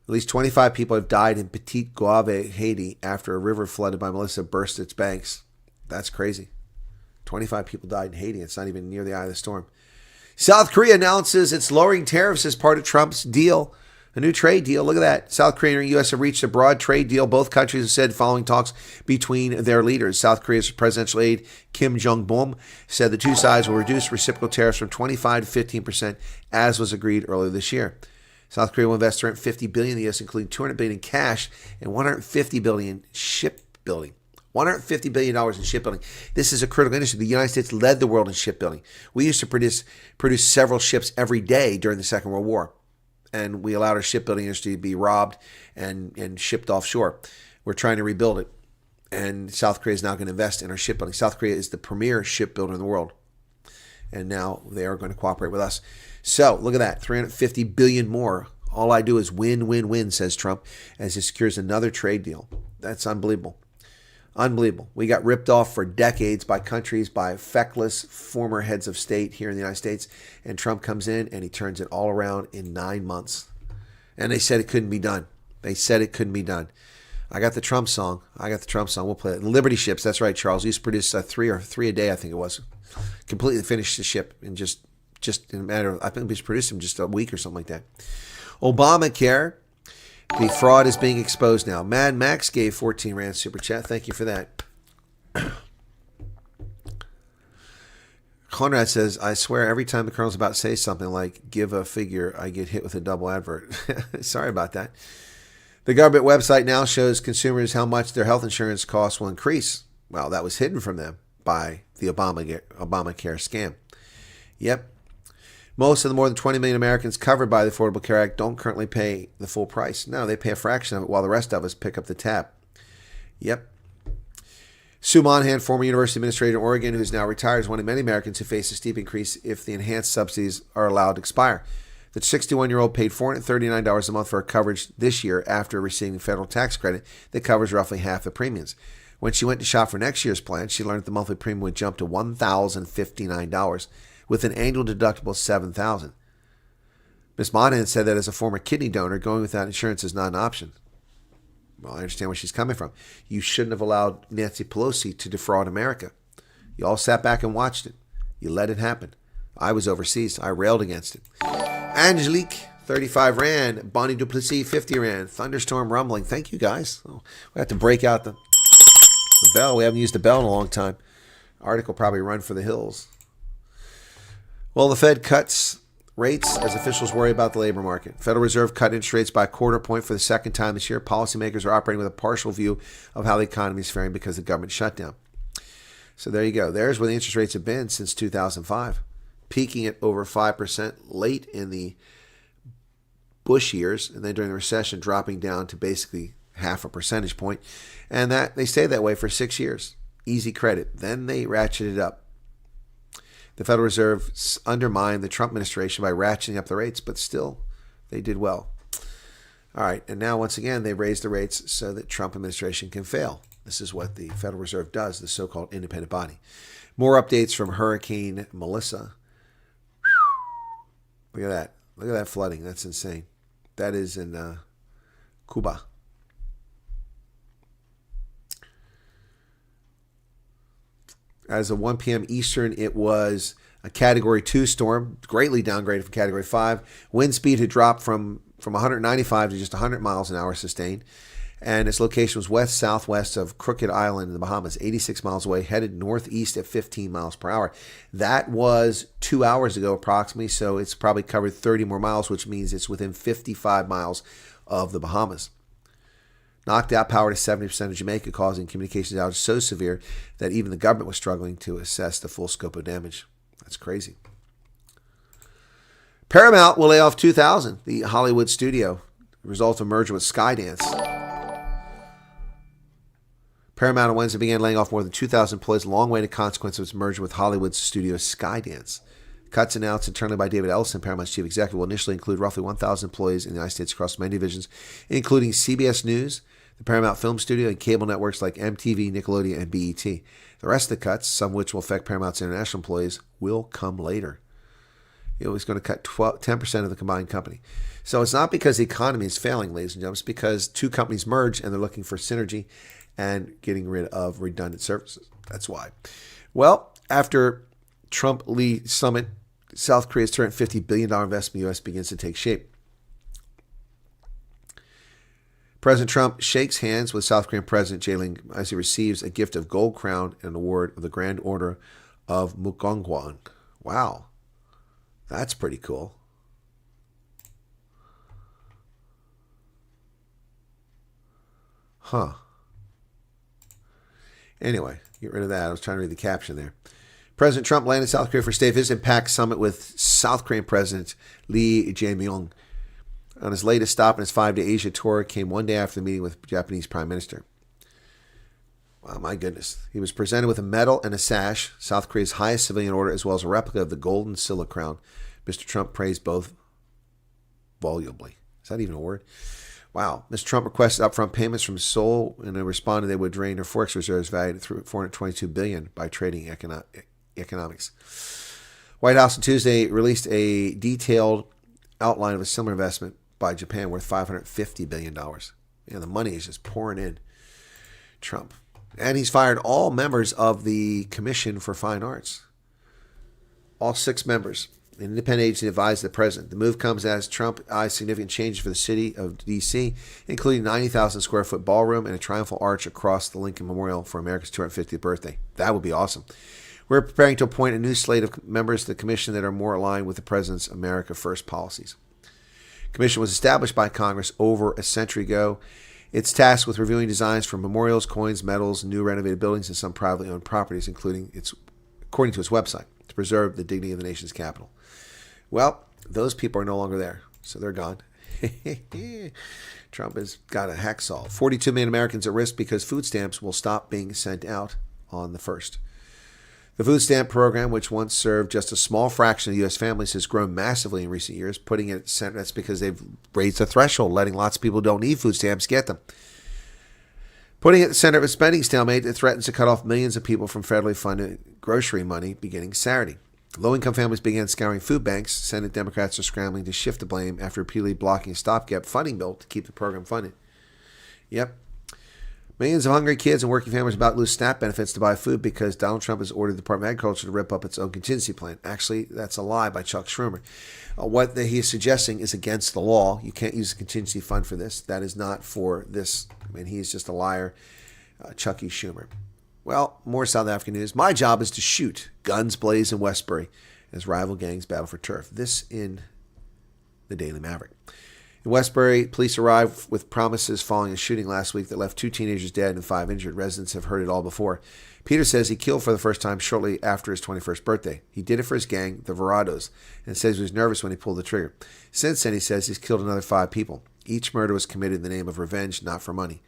At least 25 people have died in Petit Goave, Haiti, after a river flooded by Melissa burst its banks. That's crazy. 25 people died in Haiti. It's not even near the eye of the storm. South Korea announces it's lowering tariffs as part of Trump's deal. A new trade deal. Look at that. South Korea and the U.S. have reached a broad trade deal. Both countries have said following talks between their leaders. South Korea's presidential aide Kim Jong-bom said the two sides will reduce reciprocal tariffs from 25 to 15%, as was agreed earlier this year. South Korea will invest $350 billion in the U.S., including $200 billion in cash and $150 billion in shipbuilding. $150 billion in shipbuilding. This is a critical industry. The United States led the world in shipbuilding. We used to produce several ships every day during the Second World War, and we allowed our shipbuilding industry to be robbed and shipped offshore. We're trying to rebuild it, and South Korea is now going to invest in our shipbuilding. South Korea is the premier shipbuilder in the world, and now they are going to cooperate with us. So look at that, $350 billion more. All I do is win, win, win, says Trump, as he secures another trade deal. That's unbelievable. Unbelievable. We got ripped off for decades by countries, by feckless former heads of state here in the United States. And Trump comes in and he turns it all around in 9 months. And they said it couldn't be done. They said it couldn't be done. I got the Trump song. We'll play it. Liberty ships. That's right, Charles. We used to produce three a day, I think it was. Completely finished the ship in just in a matter of, I think we produced them just a week or something like that. Obamacare. The fraud is being exposed now. Mad Max gave 14 rand super chat. Thank you for that. Conrad says, I swear every time the Colonel's about to say something like give a figure, I get hit with a double advert. Sorry about that. The government website now shows consumers how much their health insurance costs will increase. Well, that was hidden from them by the Obamacare scam. Yep. Most of the more than 20 million Americans covered by the Affordable Care Act don't currently pay the full price. No, they pay a fraction of it while the rest of us pick up the tab. Yep. Sue Monahan, former university administrator in Oregon, who's now retired, is one of many Americans who face a steep increase if the enhanced subsidies are allowed to expire. The 61-year-old paid $439 a month for her coverage this year after receiving a federal tax credit that covers roughly half the premiums. When she went to shop for next year's plan, she learned that the monthly premium would jump to $1,059 with an annual deductible of $7,000. Ms. Monahan said that as a former kidney donor, going without insurance is not an option. Well, I understand where she's coming from. You shouldn't have allowed Nancy Pelosi to defraud America. You all sat back and watched it. You let it happen. I was overseas. I railed against it. Angelique, 35 rand. Bonnie Duplessis, 50 rand. Thunderstorm rumbling. Thank you, guys. Oh, we have to break out the bell. We haven't used the bell in a long time. Article probably run for the hills. Well, the Fed cuts rates as officials worry about the labor market. Federal Reserve cut interest rates by a quarter point for the second time this year. Policymakers are operating with a partial view of how the economy is faring because of the government shutdown. So there you go. There's where the interest rates have been since 2005, peaking at over 5% late in the Bush years, and then during the recession dropping down to basically half a percentage point. And that they stayed that way for 6 years. Easy credit. Then they ratcheted up. The Federal Reserve undermined the Trump administration by ratcheting up the rates, but still, they did well. All right, and now once again, they raised the rates so that Trump administration can fail. This is what the Federal Reserve does, the so-called independent body. More updates from Hurricane Melissa. Look at that. Look at that flooding. That's insane. That is in Cuba. As of 1 p.m. Eastern, it was a Category 2 storm, greatly downgraded from Category 5. Wind speed had dropped from 195 to just 100 miles an hour sustained. And its location was west-southwest of Crooked Island in the Bahamas, 86 miles away, headed northeast at 15 miles per hour. That was 2 hours ago approximately, so it's probably covered 30 more miles, which means it's within 55 miles of the Bahamas. Knocked out power to 70% of Jamaica, causing communications outage so severe that even the government was struggling to assess the full scope of damage. That's crazy. Paramount will lay off 2,000, the Hollywood studio, result of merger with Skydance. Paramount on Wednesday began laying off more than 2,000 employees, a long-awaited consequence of its merger with Hollywood studio Skydance. Cuts announced internally by David Ellison, Paramount's chief executive, will initially include roughly 1,000 employees in the United States across many divisions, including CBS News, the Paramount Film Studio, and cable networks like MTV, Nickelodeon, and BET. The rest of the cuts, some of which will affect Paramount's international employees, will come later. It was going to cut 10% of the combined company. So it's not because the economy is failing, ladies and gentlemen. It's because two companies merged and they're looking for synergy and getting rid of redundant services. That's why. Well, after Trump-Lee summit, South Korea's $250 billion investment in the U.S. begins to take shape. President Trump shakes hands with South Korean President Jae-ling as he receives a gift of gold crown and an award of the Grand Order of Mukongwon. Wow. That's pretty cool. Huh. Anyway, get rid of that. I was trying to read the caption there. President Trump landed South Korea for State Visit Pact Summit with South Korean President Lee Jae-myung. On his latest stop in his 5-day Asia tour, came one day after the meeting with Japanese Prime Minister. Wow, my goodness. He was presented with a medal and a sash, South Korea's highest civilian order, as well as a replica of the Golden Silla crown. Mr. Trump praised both volubly. Is that even a word? Wow. Mr. Trump requested upfront payments from Seoul, and they responded they would drain their forex reserves valued at $422 billion by trading economics. White House on Tuesday released a detailed outline of a similar investment by Japan worth $550 billion. The money is just pouring in. Trump. And he's fired all members of the Commission for Fine Arts. All 6 members. An independent agency advised the president. The move comes as Trump eyes significant changes for the city of D.C., including 90,000 square foot ballroom and a triumphal arch across the Lincoln Memorial for America's 250th birthday. That would be awesome. We're preparing to appoint a new slate of members to the commission that are more aligned with the president's America First policies. The commission was established by Congress over a century ago. It's tasked with reviewing designs for memorials, coins, medals, new renovated buildings, and some privately owned properties, according to its website, to preserve the dignity of the nation's capital. Well, those people are no longer there, so they're gone. Trump has got a hacksaw. 42 million Americans at risk because food stamps will stop being sent out on the 1st. The food stamp program, which once served just a small fraction of U.S. families, has grown massively in recent years, putting it at center. That's because they've raised the threshold, letting lots of people who don't need food stamps get them. Putting it at the center of a spending stalemate that threatens to cut off millions of people from federally funded grocery money beginning Saturday. Low-income families began scouring food banks. Senate Democrats are scrambling to shift the blame after repeatedly blocking a stopgap funding bill to keep the program funded. Yep. Millions of hungry kids and working families are about to lose SNAP benefits to buy food because Donald Trump has ordered the Department of Agriculture to rip up its own contingency plan. Actually, that's a lie by Chuck Schumer. What he is suggesting is against the law. You can't use a contingency fund for this. That is not for this. I mean, he is just a liar, Chucky Schumer. Well, more South African news. My job is to shoot. Guns blaze in Westbury as rival gangs battle for turf. This in the Daily Maverick. In Westbury, police arrived with promises following a shooting last week that left 2 teenagers dead and 5 injured. Residents have heard it all before. Peter says he killed for the first time shortly after his 21st birthday. He did it for his gang, the Verados, and says he was nervous when he pulled the trigger. Since then, he says he's killed another 5 people. Each murder was committed in the name of revenge, not for money.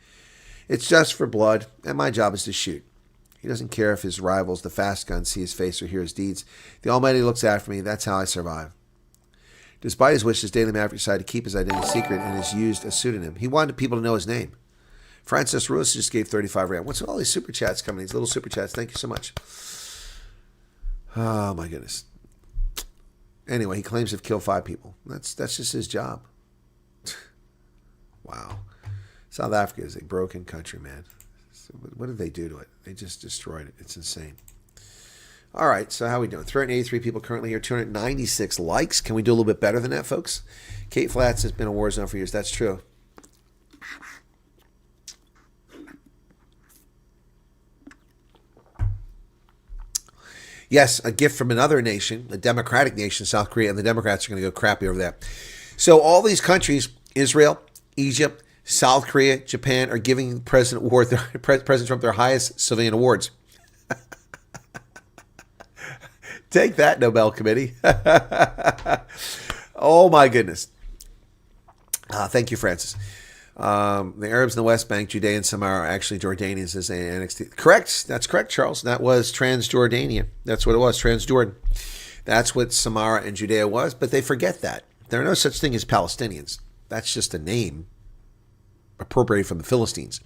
It's just for blood, and my job is to shoot. He doesn't care if his rivals, the fast guns, see his face or hear his deeds. The Almighty looks after me. That's how I survive. Despite his wishes, Daily Maverick decided to keep his identity secret and has used a pseudonym. He wanted people to know his name. Francis Ruiz just gave 35 rand. What's with all these super chats coming? These little super chats. Thank you so much. Oh, my goodness. Anyway, he claims to have killed 5 people. That's just his job. Wow. South Africa is a broken country, man. What did they do to it? They just destroyed it. It's insane. All right, so how are we doing? 383 people currently here, 296 likes. Can we do a little bit better than that, folks? Kate Flats has been a war zone for years. That's true. Yes, a gift from another nation, a democratic nation, South Korea, and the Democrats are going to go crappy over that. So all these countries, Israel, Egypt, South Korea, Japan, are giving President Trump their highest civilian awards. Take that, Nobel Committee. Oh, my goodness. Thank you, Francis. The Arabs in the West Bank, Judea and Samaria are actually Jordanians as they annexed. Correct. That's correct, Charles. That was Transjordania. That's what it was, Transjordan. That's what Samaria and Judea was, but they forget that. There are no such thing as Palestinians. That's just a name appropriated from the Philistines,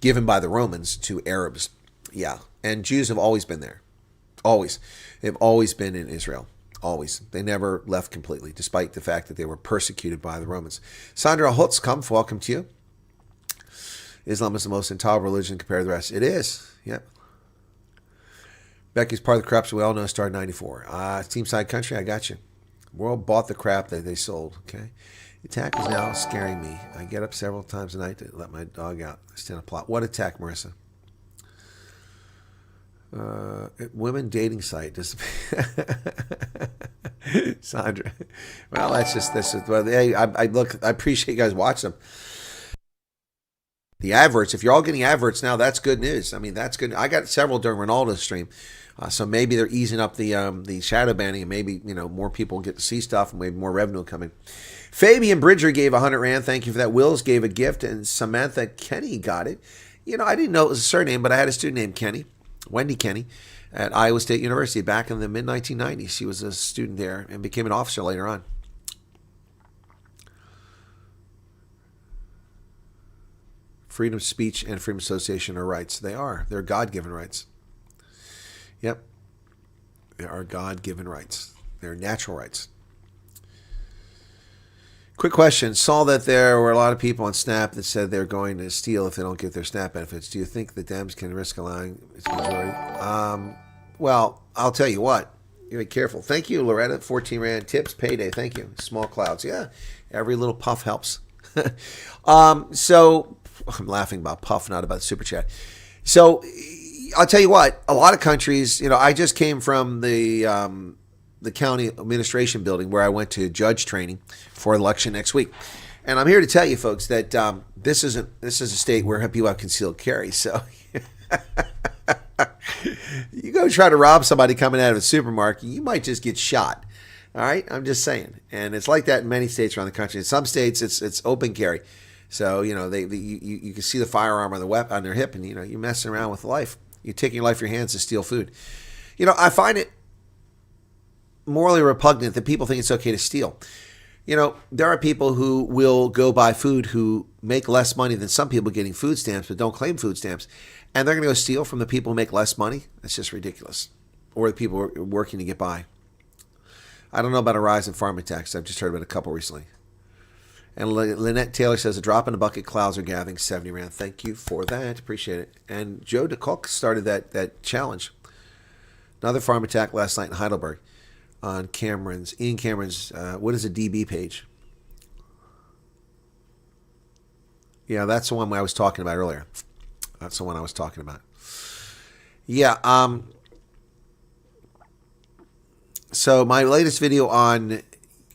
given by the Romans to Arabs. Yeah, and Jews have always been there. Always. They've always been in Israel. Always. They never left completely, despite the fact that they were persecuted by the Romans. Sandra Holtzkampf, welcome to you. Islam is the most intolerable religion compared to the rest. It is. Yep. Becky's part of the corruption we all know started in 94. Team Side Country, I got you. World bought the crap that they sold. Okay. The attack is now scaring me. I get up several times a night to let my dog out. I stand a plot. What attack, Marissa? Women dating site. Sandra. Well, that's just this. Well, hey, I appreciate you guys watching them. The adverts. If you're all getting adverts now, that's good news. I mean, that's good. I got several during Ronaldo's stream, so maybe they're easing up the shadow banning, and maybe more people get to see stuff, and maybe more revenue coming. Fabian Bridger gave 100 Rand. Thank you for that. Wills gave a gift, and Samantha Kenny got it. I didn't know it was a surname, but I had a student named Kenny. Wendy Kenny at Iowa State University back in the mid-1990s. She was a student there and became an officer later on. Freedom of speech and freedom of association are rights. They are. They're God-given rights. Yep. They are God-given rights. They're natural rights. Quick question. Saw that there were a lot of people on Snap that said they're going to steal if they don't get their Snap benefits. Do you think the Dems can risk allowing its majority? Well, I'll tell you what. You be careful. Thank you, Loretta. 14 Rand tips payday. Thank you. Small clouds. Yeah, every little puff helps. So I'm laughing about puff, not about super chat. So I'll tell you what. A lot of countries. I just came from the county administration building where I went to judge training for election next week. And I'm here to tell you folks that this is a state where people have concealed carry. So you go try to rob somebody coming out of a supermarket, you might just get shot. All right. I'm just saying. And it's like that in many states around the country. In some states it's open carry. So, you can see the firearm on the weapon on their hip and, you're messing around with life. You're taking your life in your hands to steal food. I find it morally repugnant that people think it's okay to steal. There are people who will go buy food who make less money than some people getting food stamps but don't claim food stamps. And they're going to go steal from the people who make less money. That's just ridiculous. Or the people who are working to get by. I don't know about a rise in farm attacks. I've just heard about a couple recently. And Lynette Taylor says, a drop in a bucket, clouds are gathering 70 Rand. Thank you for that. Appreciate it. And Joe DeCook started that challenge. Another farm attack last night in Heidelberg. On Ian Cameron's, what is a DB page? Yeah, that's the one I was talking about earlier. That's the one I was talking about. Yeah. So my latest video on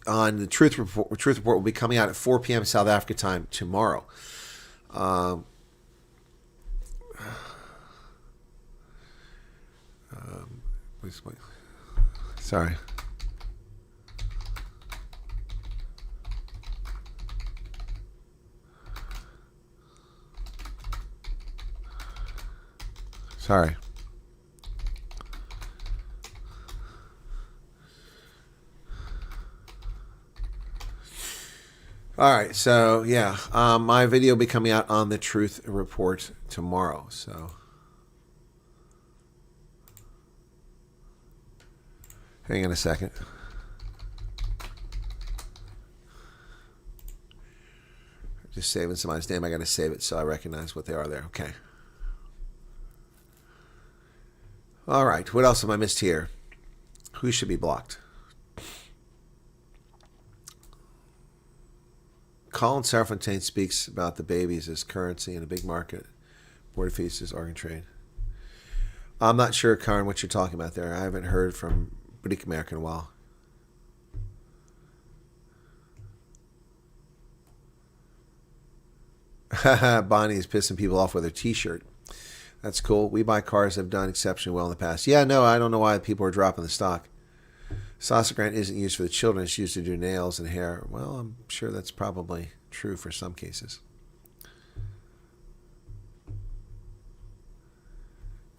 the Truth Report will be coming out at 4 p.m. South Africa time tomorrow. Please wait. Sorry. Sorry. All right, so yeah, my video will be coming out on the Truth Report tomorrow. So hang on a second. Just saving somebody's name. I got to save it so I recognize what they are there. Okay. All right, what else have I missed here? Who should be blocked? Colin Sarfontaine speaks about the babies as currency in a big market. Border fees is organ trade. I'm not sure, Karen, what you're talking about there. I haven't heard from British America in a while. Bonnie is pissing people off with her T-shirt. That's cool. We Buy Cars have done exceptionally well in the past. Yeah, no, I don't know why people are dropping the stock. Salsa Grant isn't used for the children. It's used to do nails and hair. Well, I'm sure that's probably true for some cases.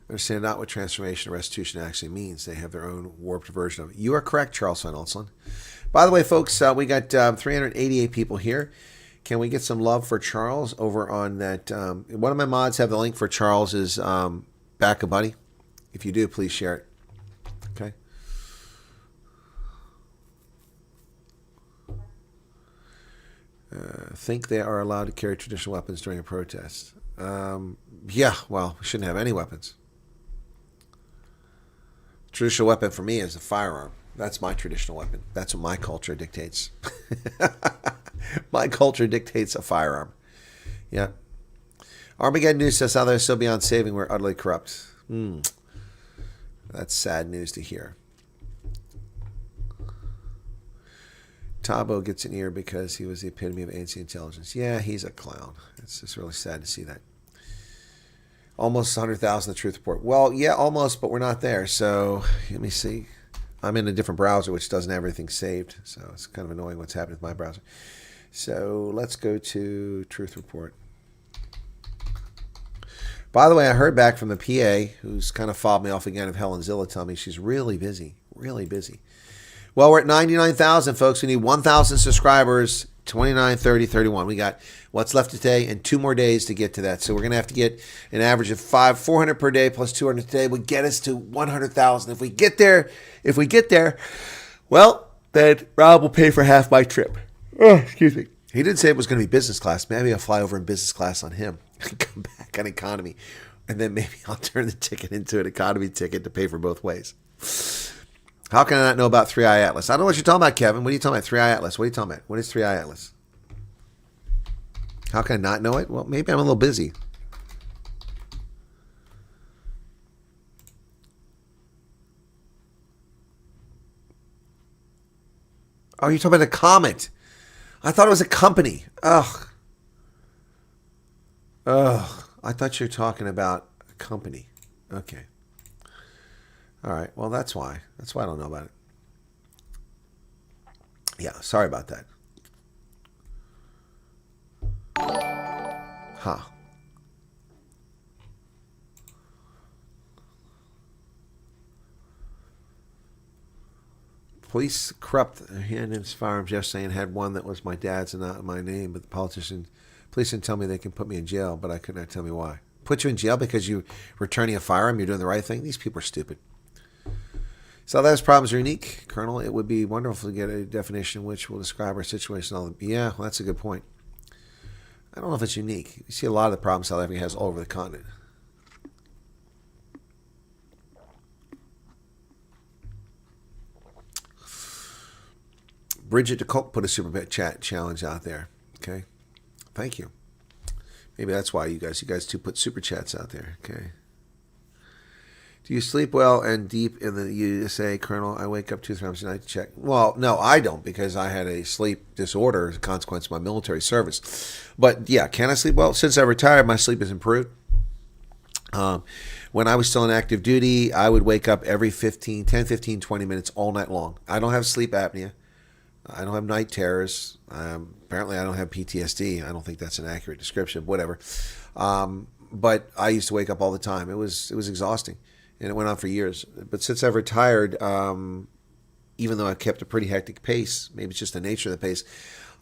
Understand not what transformation or restitution actually means. They have their own warped version of it. You are correct, Charles Van Olsen. By the way, folks, we got 388 people here. Can we get some love for Charles over on that? One of my mods have the link for Charles's Back a Buddy. If you do, please share it. Okay. Think they are allowed to carry traditional weapons during a protest. Yeah, well, we shouldn't have any weapons. Traditional weapon for me is a firearm. That's my traditional weapon. That's what my culture dictates. My culture dictates a firearm. Yeah. Armageddon News says, others so beyond saving, we're utterly corrupt. That's sad news to hear. Thabo gets an ear because he was the epitome of ANC intelligence. Yeah, he's a clown. It's just really sad to see that. Almost 100,000 the Truth Report. Well, yeah, almost, but we're not there. So let me see. I'm in a different browser, which doesn't have everything saved. So it's kind of annoying what's happening with my browser. So let's go to Truth Report. By the way, I heard back from the PA, who's kind of fobbed me off again, of Helen Zilla, telling me she's really busy, really busy. Well, we're at 99,000, folks. We need 1,000 subscribers, 29, 30, 31. We got what's left today and 2 more days to get to that. So we're going to have to get an average of 400 per day plus 200 today would get us to 100,000. If we get there, well, then Rob will pay for half my trip. Oh, excuse me. He did say it was going to be business class. Maybe I'll fly over in business class on him and come back on economy. And then maybe I'll turn the ticket into an economy ticket to pay for both ways. How can I not know about 3i Atlas? I don't know what you're talking about, Kevin. What are you talking about? 3i Atlas. What are you talking about? What is 3i Atlas? How can I not know it? Well, maybe I'm a little busy. Oh, you're talking about a comet. I thought it was a company. Ugh. I thought you were talking about a company. Okay. All right. Well, that's why. That's why I don't know about it. Yeah. Sorry about that. Huh. Police corrupt hand in his firearms yesterday and had one that was my dad's and not my name, but the police didn't tell me they can put me in jail, but I could not tell me why. Put you in jail because you're returning a firearm, you're doing the right thing? These people are stupid. So those problems are unique, Colonel. It would be wonderful to get a definition which will describe our situation. Yeah, well, that's a good point. I don't know if it's unique. You see a lot of the problems South Africa has all over the continent. Bridget DeColt put a super chat challenge out there. Okay. Thank you. Maybe that's why you guys too put super chats out there. Okay. Do you sleep well and deep in the USA, Colonel? I wake up 2 times a night to check. Well, no, I don't, because I had a sleep disorder as a consequence of my military service. But yeah, can I sleep well? Since I retired, my sleep has improved. When I was still in active duty, I would wake up every 10, 15, 20 minutes all night long. I don't have sleep apnea. I don't have night terrors. Apparently, I don't have PTSD. I don't think that's an accurate description. Whatever. But I used to wake up all the time. It was exhausting, and it went on for years. But since I've retired, even though I've kept a pretty hectic pace, maybe it's just the nature of the pace,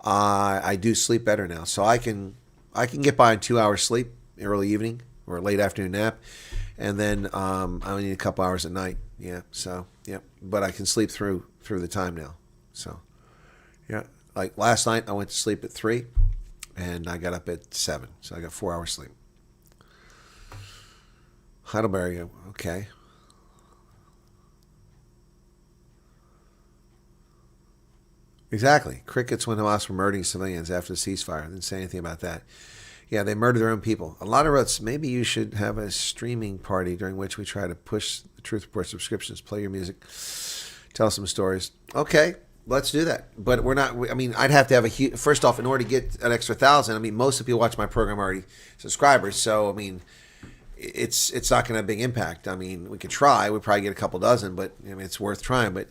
I do sleep better now. So I can get by on 2 hours sleep early evening or late afternoon nap, and then I only need a couple hours at night. Yeah. So yeah, but I can sleep through the time now. So. Yeah, like last night I went to sleep at 3 and I got up at 7, so I got 4 hours sleep. Heidelberg, okay. Exactly. Crickets when Hamas were murdering civilians after the ceasefire. I didn't say anything about that. Yeah, they murder their own people. A lot of us, maybe you should have a streaming party during which we try to push the Truth Report subscriptions, play your music, tell some stories. Okay, let's do that. But we're not, I mean, I'd have to have a huge, first off, in order to get an extra 1,000, I mean, most of the people watch my program are already subscribers. So, I mean, it's not going to have a big impact. I mean, we could try. We'd probably get a couple dozen, but I mean, it's worth trying. But,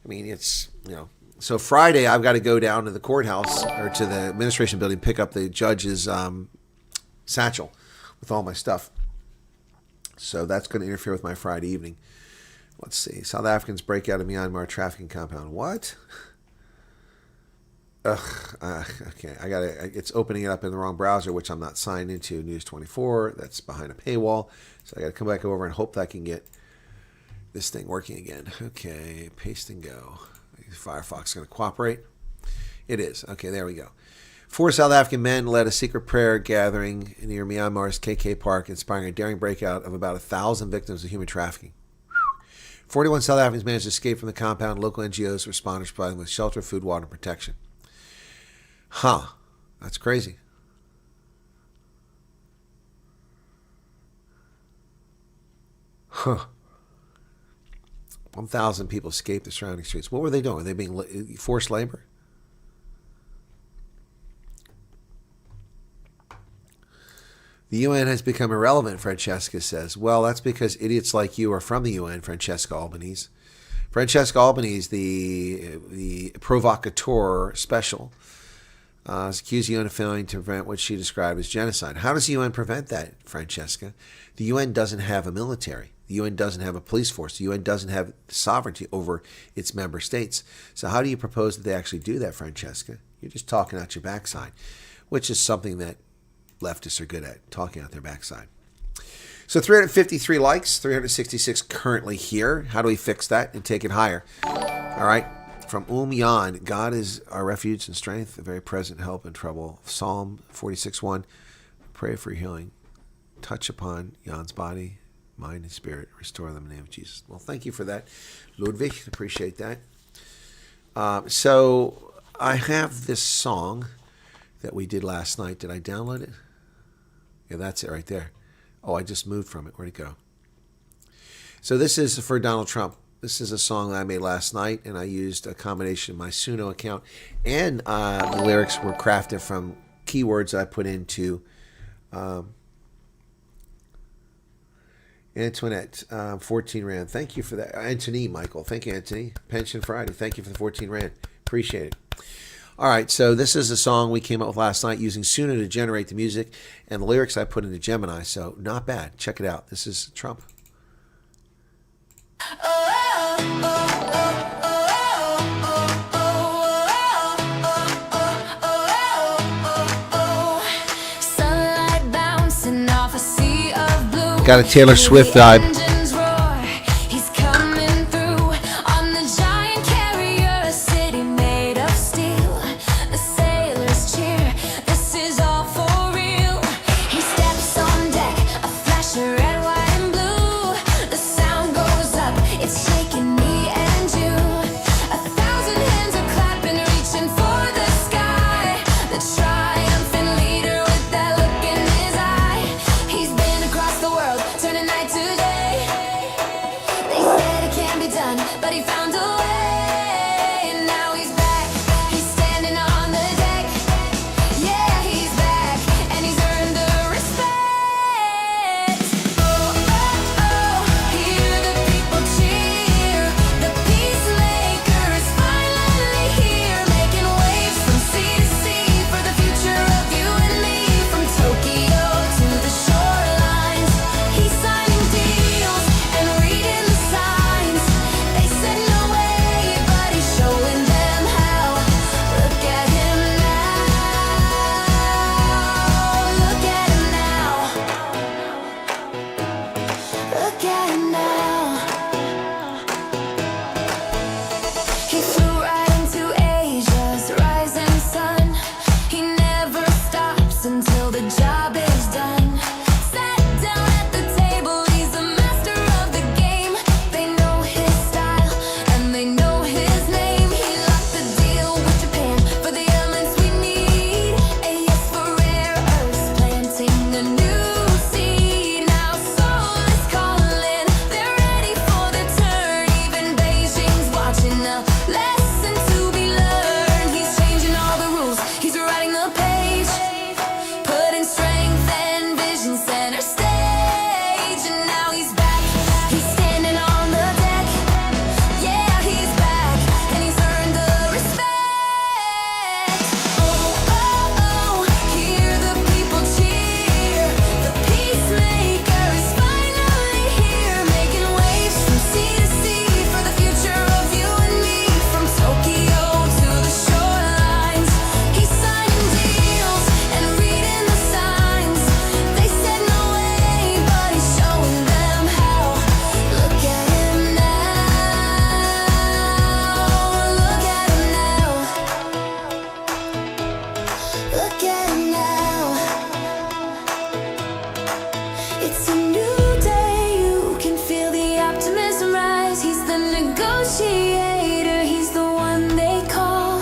I mean, it's, you know. So Friday, I've got to go down to the courthouse or to the administration building, pick up the judge's satchel with all my stuff. So that's going to interfere with my Friday evening. Let's see. South Africans break out of Myanmar trafficking compound. What? Okay. It's opening it up in the wrong browser, which I'm not signed into. News 24. That's behind a paywall. So I got to come back over and hope that I can get this thing working again. Okay. Paste and go. Firefox going to cooperate? It is. Okay, there we go. 4 South African men led a secret prayer gathering near Myanmar's KK Park, inspiring a daring breakout of about 1,000 victims of human trafficking. 41 South Africans managed to escape from the compound. Local NGOs responded, providing with shelter, food, water, and protection. Huh. That's crazy. Huh. 1,000 people escaped the surrounding streets. What were they doing? Were they being forced labor? The UN has become irrelevant, Francesca says. Well, that's because idiots like you are from the UN, Francesca Albanese. Francesca Albanese, the provocateur special, is accused the UN of failing to prevent what she described as genocide. How does the UN prevent that, Francesca? The UN doesn't have a military. The UN doesn't have a police force. The UN doesn't have sovereignty over its member states. So how do you propose that they actually do that, Francesca? You're just talking out your backside, which is something that leftists are good at, talking out their backside. So 353 likes, 366 currently here. How do we fix that and take it higher? All right. From Yan, God is our refuge and strength, a very present help in trouble. Psalm 46:1, pray for healing. Touch upon Jan's body, mind and spirit, restore them in the name of Jesus. Well, thank you for that, Ludwig. Appreciate that. So I have this song that we did last night. Did I download it? Yeah, that's it right there. Oh, I just moved from it. Where'd it go? So this is for Donald Trump. This is a song that I made last night, and I used a combination of my Suno account, and the lyrics were crafted from keywords I put into Antoinette, 14 Rand. Thank you for that. Anthony, Michael. Thank you, Anthony. Pension Friday. Thank you for the 14 Rand. Appreciate it. All right, so this is a song we came up with last night using Suno to generate the music, and the lyrics I put into Gemini, so not bad. Check it out. This is Trump. Got a Taylor Swift vibe. Today It's a new day, you can feel the optimism rise. He's the negotiator, he's the one they call.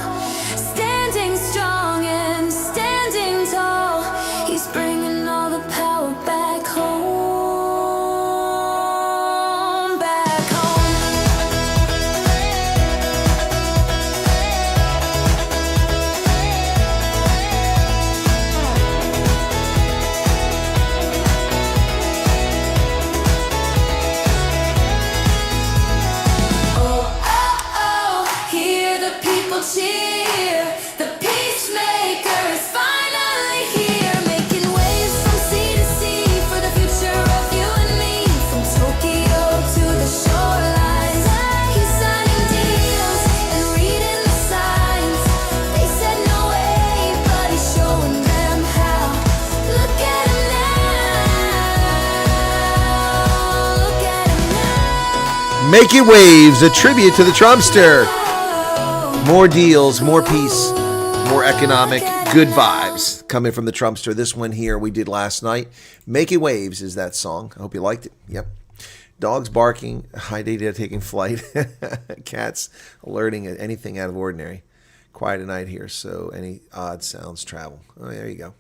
Standing strong and standing tall, he's bringing all the power back home, back home. Oh, oh, oh, hear the people cheer. The peacemaker is finally here, making waves from sea to sea for the future of you and me. From Tokyo to the shorelines, he's signing deals and reading the signs. They said no way, but he's showing them how. Look at him now. Look at him now. Making Waves, a tribute to the Trumpster. More deals, more peace, more economic, good vibes coming from the Trumpster. This one here we did last night. Making Waves is that song. I hope you liked it. Yep. Dogs barking, high data taking flight, cats alerting at anything out of ordinary. Quiet at night here, so any odd sounds travel. Oh, there you go.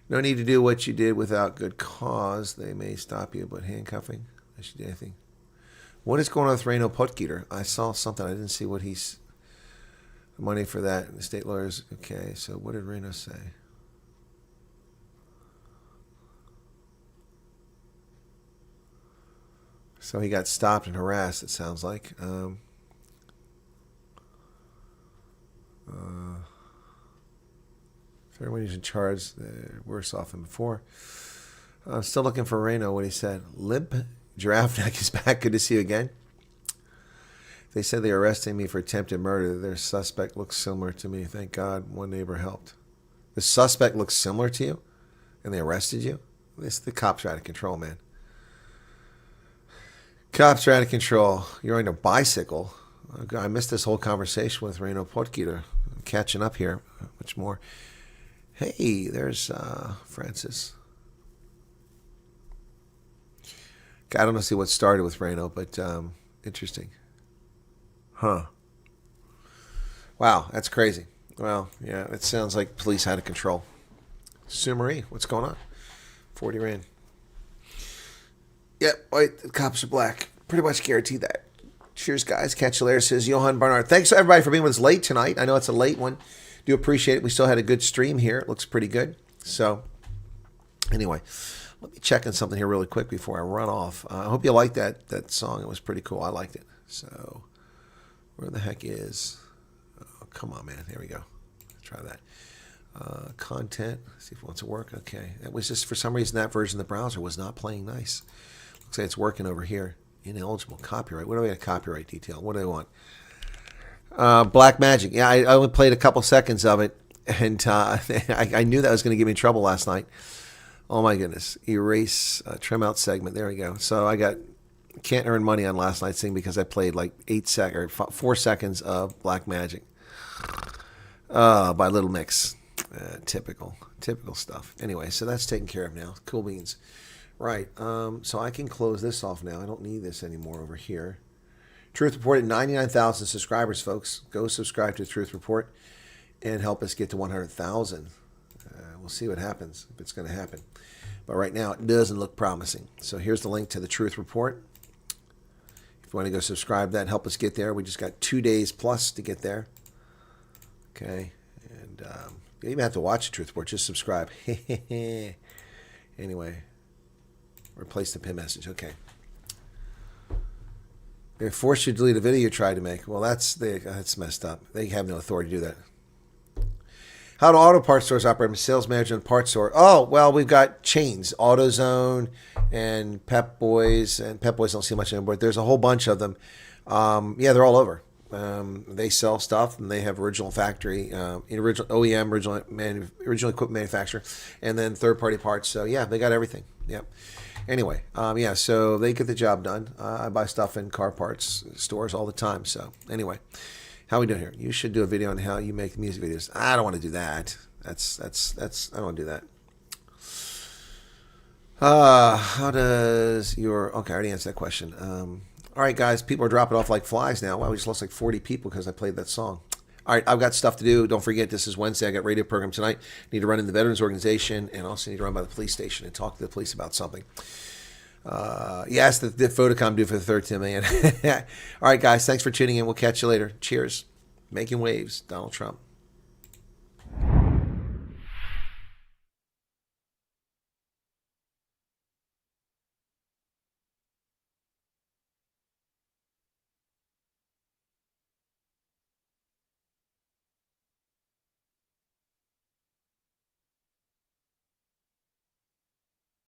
No need to do what you did without good cause. They may stop you, but handcuffing, I should do anything. What is going on with Reno Potgieter? I saw something. I didn't see what he's... Money for that. The state lawyers. Okay, so what did Reno say? So he got stopped and harassed, it sounds like. If everyone who's in charge, they're worse off than before. I'm still looking for Reno, what he said. Limp Giraffe Neck is back. Good to see you again. They said they were arresting me for attempted murder. Their suspect looks similar to me. Thank God one neighbor helped. The suspect looks similar to you? And they arrested you? The cops are out of control, man. Cops are out of control. You're on a bicycle. I missed this whole conversation with Reno Potgieter. I'm catching up here. Much more. Hey, there's Francis. I don't know see what started with Reno, but interesting. Huh. Wow, that's crazy. Well, yeah, it sounds like police out of control. Sue Marie, what's going on? 40 Rand. Yep, white, the cops are black. Pretty much guaranteed that. Cheers, guys. Catch you later, says Johan Barnard. Thanks, everybody, for being with us late tonight. I know it's a late one. Do appreciate it. We still had a good stream here. It looks pretty good. So, anyway, let me check on something here really quick before I run off. I hope you liked that song. It was pretty cool. I liked it. So, where the heck is... Oh, come on, man. There we go. Let's try that. Content. Let's see if it wants to work. Okay. That was just, for some reason, that version of the browser was not playing nice. Looks like it's working over here. Ineligible. Copyright. What do we got? Copyright detail. What do they want? Black Magic. Yeah, I only played a couple seconds of it, and I knew that was going to give me trouble last night. Oh, my goodness. Erase, trim out segment. There we go. So I can't earn money on last night's thing because I played like 4 seconds of Black Magic by Little Mix. Typical stuff. Anyway, so that's taken care of now. Cool beans. Right. So I can close this off now. I don't need this anymore over here. Truth Report at 99,000 subscribers, folks. Go subscribe to Truth Report and help us get to 100,000. We'll see what happens, if it's going to happen. But right now, it doesn't look promising. So here's the link to the Truth Report. If you want to go subscribe that, help us get there. We just got 2 days plus to get there. Okay. And you even have to watch the Truth Report. Just subscribe. Anyway. Replace the pin message. Okay. They forced you to delete a video you tried to make. Well, that's messed up. They have no authority to do that. How do auto parts stores operate? I'm a sales manager in a parts store. Oh, well, we've got chains. AutoZone and Pep Boys. And Pep Boys don't see much anymore. There's a whole bunch of them. Yeah, they're all over. They sell stuff, and they have original factory, original OEM, original equipment manufacturer, and then third-party parts. So, yeah, they got everything. Yep. Anyway, yeah, so they get the job done. I buy stuff in car parts stores all the time. So, anyway, how are we doing here? You should do a video on how you make music videos. I don't want to do that. I don't want to do that. How does your... Okay, I already answered that question. All right, guys, people are dropping off like flies now. Wow, we just lost like 40 people because I played that song. All right, I've got stuff to do. Don't forget, this is Wednesday. I got radio program tonight. Need to run in the Veterans Organization and also need to run by the police station and talk to the police about something. Yes, the Vodacom due for the third Tim, man. All right, guys, thanks for tuning in. We'll catch you later. Cheers. Making waves, Donald Trump.